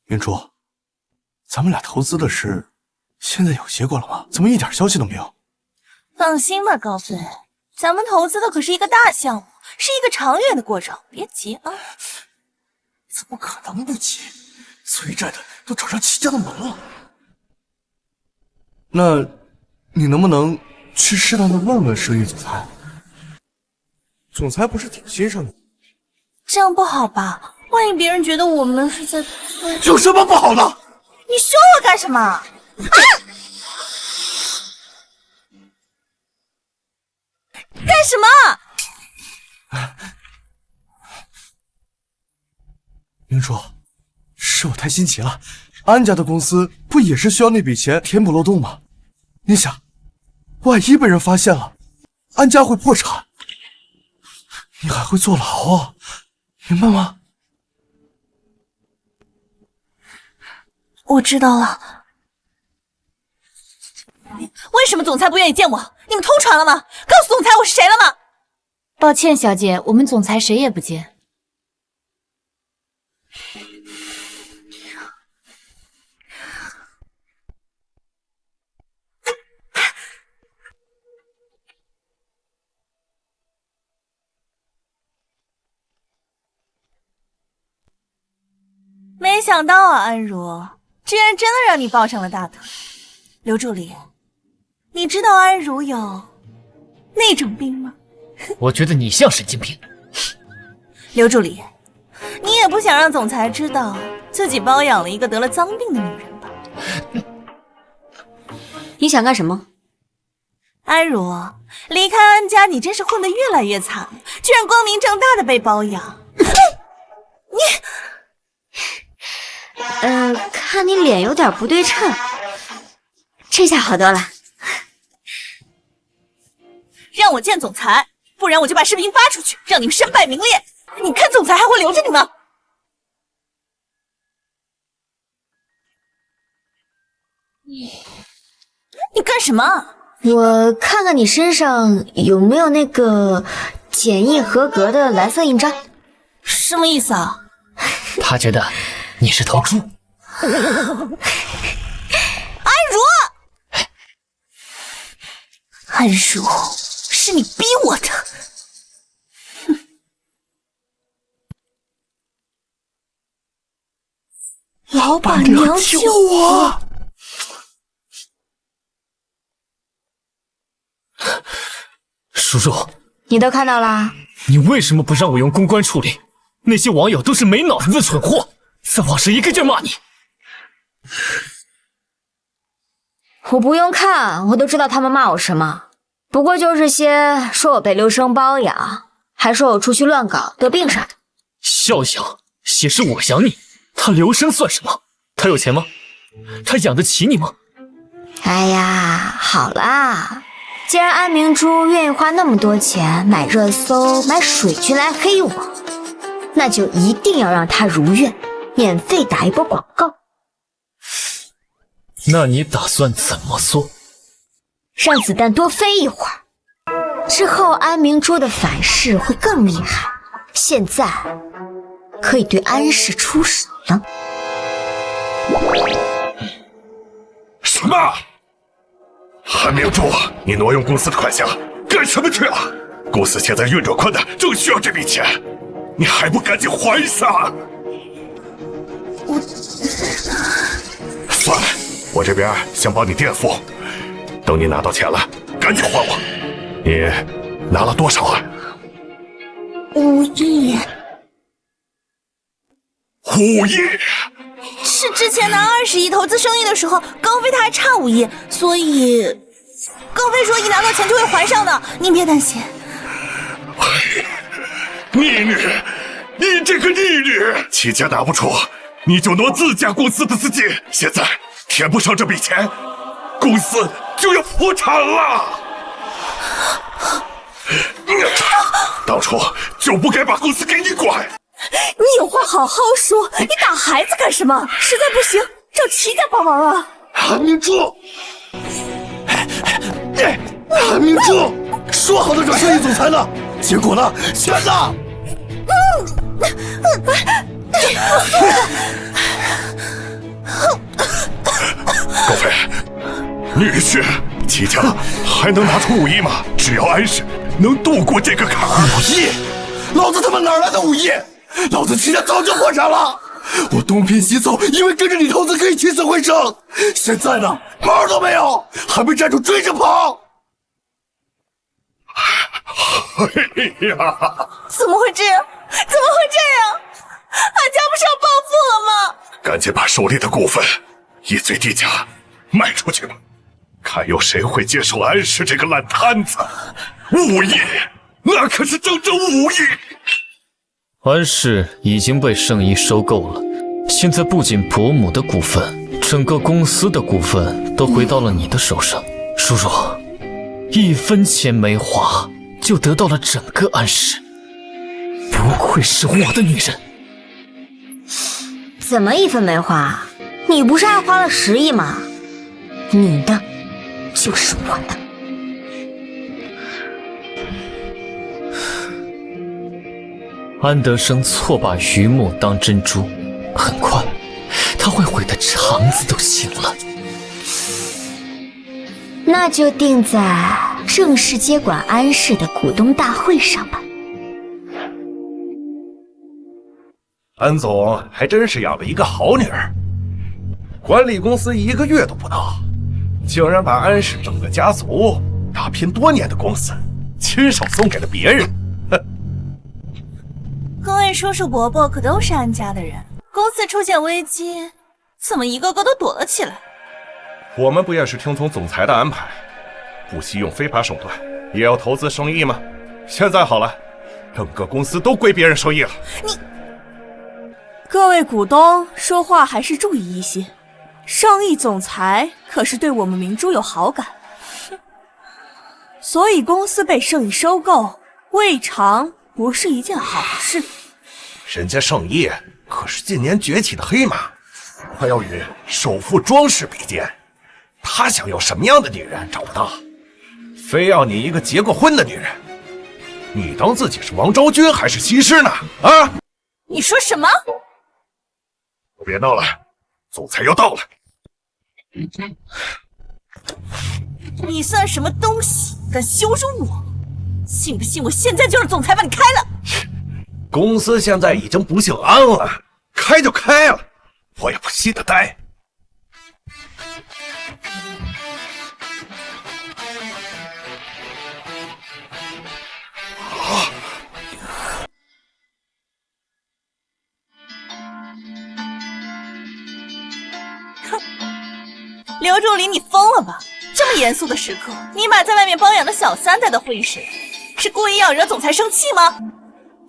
云珠，咱们俩投资的事现在有结果了吗？怎么一点消息都没有？放心吧，高飞，咱们投资的可是一个大项目，是一个长远的过程，别急啊。怎么可能不急？催债的都找上齐家的门了。那，你能不能去适当的问问生意总裁？总裁不是挺欣赏你？这样不好吧？万一别人觉得我们是在……有什么不好的？你凶我干什么？啊！干什么？明珠，是我太心急了。安家的公司不也是需要那笔钱填补漏洞吗？你想，万一被人发现了，安家会破产，你还会坐牢啊，明白吗？我知道了。为什么总裁不愿意见我？你们偷传了吗？告诉总裁我是谁了吗？抱歉，小姐，我们总裁谁也不见。没想到啊，安如居然真的让你抱上了大腿。刘助理，你知道安如有那种病吗？我觉得你像神经病。刘助理，你也不想让总裁知道自己包养了一个得了脏病的女人吧？你想干什么？安如，离开安家，你真是混得越来越惨了，居然光明正大的被包养。你，看你脸有点不对称，这下好多了。让我见总裁，不然我就把视频发出去，让你们身败名裂。你看总裁还会留着你吗？你干什么？我看看你身上有没有那个检疫合格的蓝色印章。什么意思啊？他觉得你是头猪。安如，安如，是你逼我的。老板娘救我！叔叔，你都看到啦？你为什么不让我用公关处理？那些网友都是没脑子的蠢货，在网上一个劲骂你。我不用看，我都知道他们骂我什么。不过就是些说我被刘生包养，还说我出去乱搞得病啥的。笑想，也是我养你，他刘生算什么？他有钱吗？他养得起你吗？哎呀，好啦，既然安明珠愿意花那么多钱买热搜、买水军来黑我，那就一定要让他如愿，免费打一波广告。那你打算怎么做？让子弹多飞一会儿，之后安明珠的反噬会更厉害。现在可以对安氏出手了。什么？韩明珠，你挪用公司的款项干什么去了？公司现在运转困难，正需要这笔钱。你还不赶紧还上？算了，我这边先帮你垫付，等你拿到钱了，赶紧还我。你拿了多少啊？5亿。5亿？是之前拿20亿投资生意的时候，高飞他还差5亿，所以高飞说一拿到钱就会还上的，您别担心。逆女，你这个逆女，齐家拿不出，你就挪自家公司的资金，现在填不上这笔钱，公司就要破产了。当初就不该把公司给你管。你有话好好说，你打孩子干什么？实在不行，找齐家帮忙啊！明珠，明珠，说好的找生意总裁呢？结果呢？钱呢？高飞，女婿，齐家还能拿出5亿吗？只要安氏能度过这个坎，5亿，老子他妈哪来的5亿？老子齐家早就破产了，我东拼西凑，因为跟着你投资可以起死回生，现在呢，毛都没有，还被债主追着跑。哎呀，怎么会这样？怎么会这样？俺家不是要暴富了吗？赶紧把手里的股份以最低价卖出去吧，看有谁会接受安氏这个烂摊子。5亿，那可是整整5亿。安氏已经被圣医收购了，现在不仅伯母的股份，整个公司的股份都回到了你的手上。叔叔，1分钱没花就得到了整个安氏，不愧是我的女人。怎么1分没花？你不是还花了10亿吗？你的就是我的。安德生错把榆木当珍珠，很快他会悔得肠子都青了。那就定在正式接管安氏的股东大会上吧。安总还真是养了一个好女儿，管理公司1个月都不到，竟然把安氏整个家族打拼多年的公司亲手送给了别人。各位叔叔伯伯可都是安家的人，公司出现危机，怎么一个个都躲了起来？我们不也是听从总裁的安排，不惜用非法手段也要投资生意吗？现在好了，整个公司都归别人生意了。各位股东说话还是注意一些，上亿总裁可是对我们明珠有好感，所以公司被圣意收购未尝不是一件好事。人家圣意可是近年崛起的黑马，他要与首富庄氏比肩，他想要什么样的女人找不到，非要你一个结过婚的女人，你当自己是王昭君还是西施呢？啊！你说什么？别闹了，总裁要到了。你算什么东西，敢羞辱我？信不信我现在就让总裁把你开了？公司现在已经不姓安了，开就开了，我也不稀得待。刘助理，你疯了吧？这么严肃的时刻，你把在外面包养的小三带到会议室，是故意要惹总裁生气吗？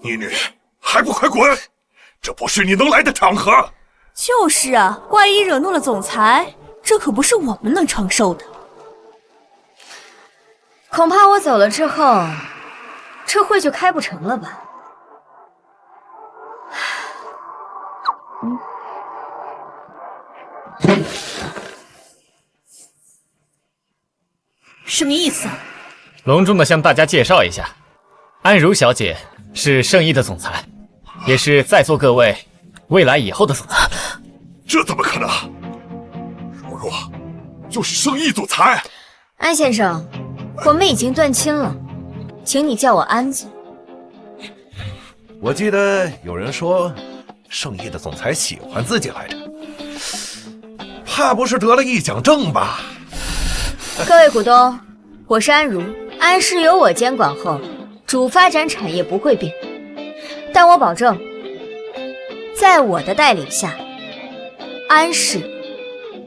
逆女，还不快滚！这不是你能来的场合。就是啊，万一惹怒了总裁，这可不是我们能承受的。恐怕我走了之后，这会就开不成了吧？什么意思？隆重的向大家介绍一下，安如小姐是圣意的总裁，也是在座各位未来以后的总裁。这怎么可能？如若就是圣意总裁。安先生，我们已经断亲了，请你叫我安总。我记得有人说，圣意的总裁喜欢自己来着，怕不是得了1奖证吧？各位股东，我是安如，安氏有我监管后，主发展产业不会变，但我保证，在我的带领下，安氏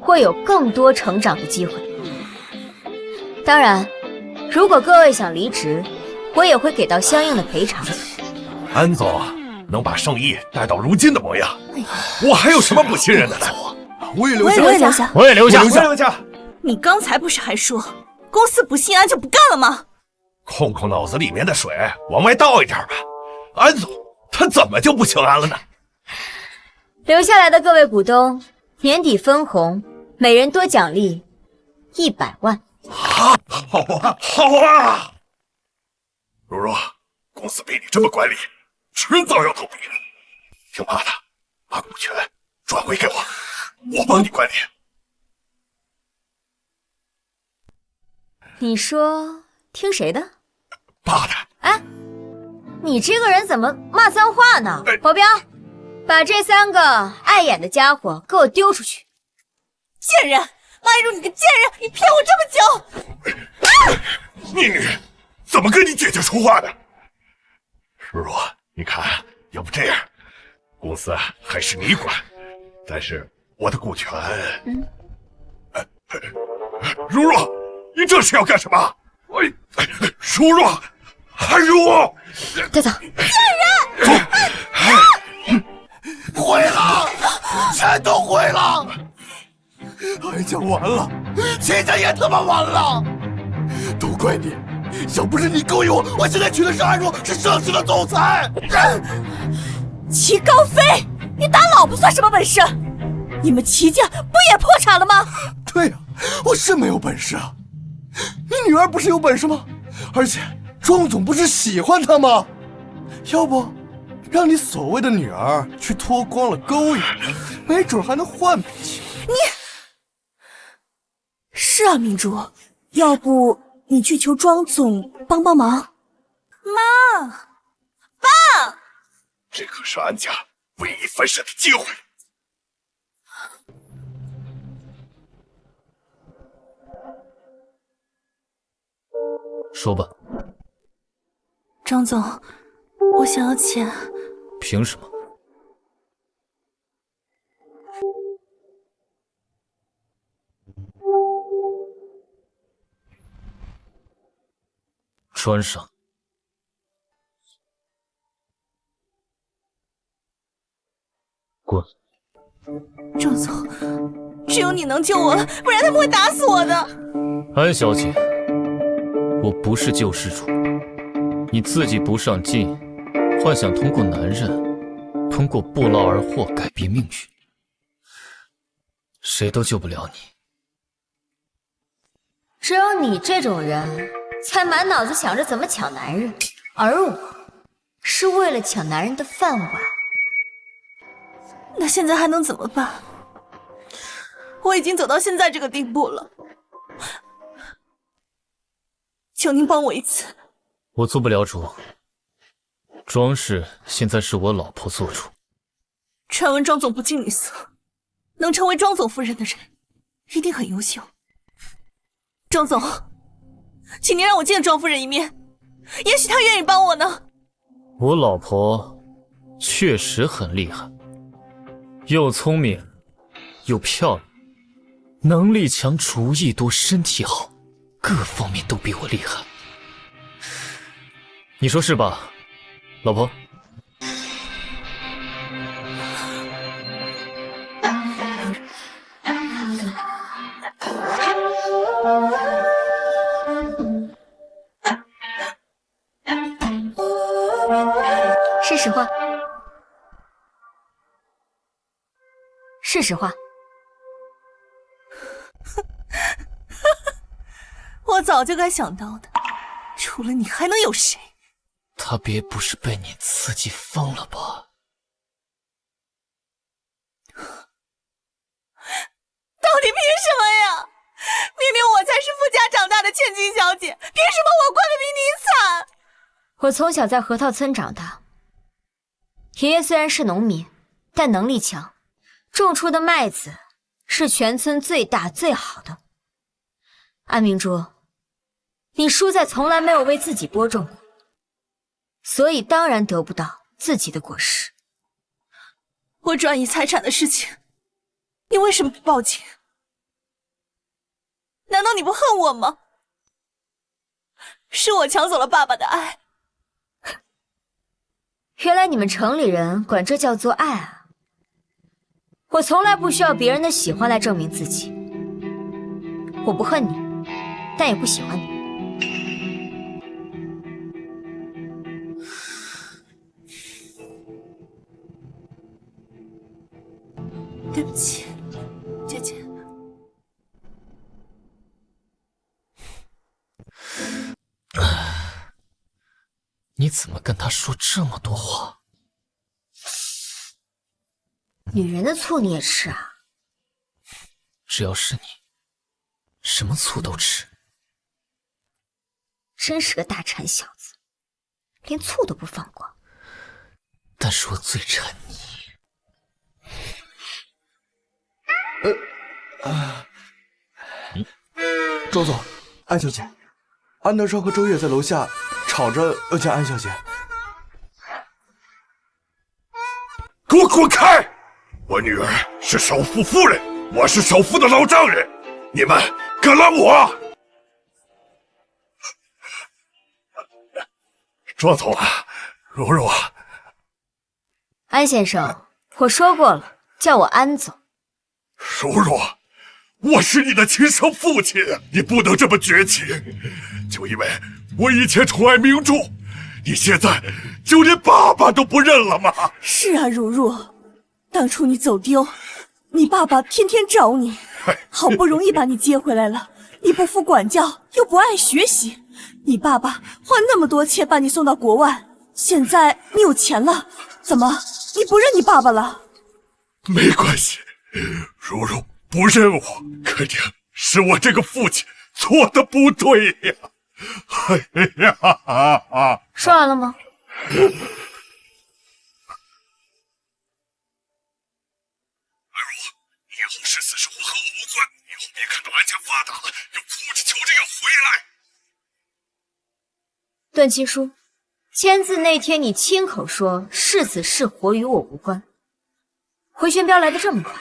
会有更多成长的机会。当然，如果各位想离职，我也会给到相应的赔偿。安总能把圣意带到如今的模样，我还有什么不信任的呢？我也留下，我也留下，我也留下。你刚才不是还说公司不姓安就不干了吗？控控脑子里面的水，往外倒一点吧。安总他怎么就不姓安了呢？留下来的各位股东，年底分红，每人多奖励100万。好啊，好啊！如若公司被你这么管理，迟早要倒闭的。听爸的，把股权转回给我，我帮你管理。你说听谁的？爸的。哎，你这个人怎么骂脏话呢？保镖，把这3个碍眼的家伙给我丢出去！贱人，安如你个贱人，你骗我这么久！宁女，怎么跟你姐姐说话的？如若，你看，要不这样，公司还是你管，但是我的股权……如若，你这是要干什么？如若，安如，带走！贱人！毁了，全都毁了！安家完了，齐家也他妈完了！都怪你！要不是你勾引我，我现在娶的是安如，是盛世的总裁。齐高飞，你打老婆算什么本事？你们齐家不也破产了吗？对呀，我是没有本事啊。你女儿不是有本事吗？而且庄总不是喜欢她吗？要不让你所谓的女儿去脱光了勾引，没准还能换脾气。你是啊，明珠，要不你去求庄总帮帮忙？妈，爸，这可是安家唯一翻身的机会。说吧，张总，我想要钱。凭什么？穿上。滚！张总，只有你能救我了，不然他们会打死我的。安小姐，我不是救世主，你自己不上进，幻想通过男人，通过不劳而获改变命运，谁都救不了你。只有你这种人，才满脑子想着怎么抢男人，而我是为了抢男人的饭碗。那现在还能怎么办？我已经走到现在这个地步了，求您帮我一次。我做不了主，庄氏现在是我老婆做主。传闻庄总不近女色，能成为庄总夫人的人，一定很优秀。庄总，请您让我见庄夫人一面，也许她愿意帮我呢。我老婆确实很厉害，又聪明，又漂亮，能力强，厨艺多，身体好，各方面都比我厉害。你说是吧，老婆？是实话，是实话。我早就该想到的，除了你还能有谁？他别不是被你刺激疯了吧？到底凭什么呀？明明我才是富家长大的千金小姐，凭什么我过得比你惨？我从小在河套村长大，爷爷虽然是农民，但能力强，种出的麦子是全村最大最好的。安明珠，你叔在从来没有为自己播种过，所以当然得不到自己的果实。我转移财产的事情，你为什么不报警？难道你不恨我吗？是我抢走了爸爸的爱。原来你们城里人管这叫做爱啊！我从来不需要别人的喜欢来证明自己。我不恨你，但也不喜欢你。对不起，姐姐。你怎么跟他说这么多话？女人的醋你也吃啊？只要是你，什么醋都吃。真是个大馋小子，连醋都不放过。但是我最馋你。周总，安小姐，安德少和周月在楼下吵着要见安小姐。给我滚开！我女儿是首富夫人，我是首富的老丈人，你们敢拦我？庄总啊，如如啊，安先生，我说过了，叫我安总。如如，我是你的亲生父亲，你不能这么绝情。就因为我以前宠爱明珠，你现在就连爸爸都不认了吗？是啊，如如，当初你走丢，你爸爸天天找你，好不容易把你接回来了，你不服管教，又不爱学习，你爸爸花那么多钱把你送到国外，现在你有钱了，怎么你不认你爸爸了？没关系，如如不认我，肯定是我这个父亲做的不对呀。哎呀，说完了吗？以后14是我和我无关，以后别看到安家发达了，又哭着求着要回来。段七叔，签字那天你亲口说是死是活与我无关，回旋镖来得这么快。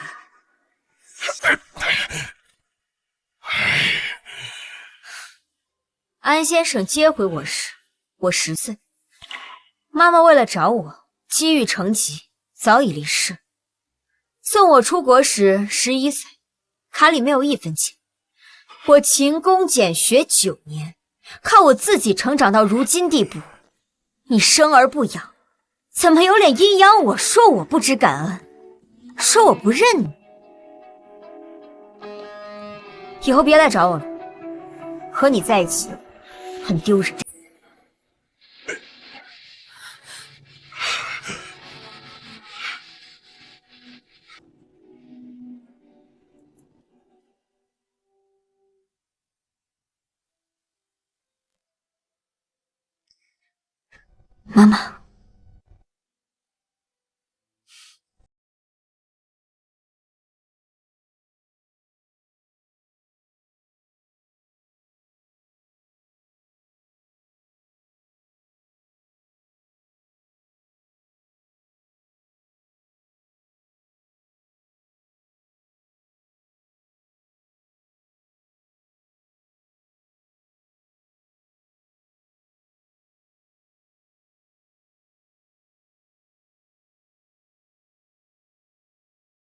安先生接回我时，我10岁，妈妈为了找我，积郁成疾，早已离世。送我出国时11岁，卡里没有1分钱，我勤工俭学9年，靠我自己成长到如今地步。你生而不养，怎么有脸阴阳我，说我不知感恩，说我不认你？以后别来找我了，和你在一起很丢人。妈妈。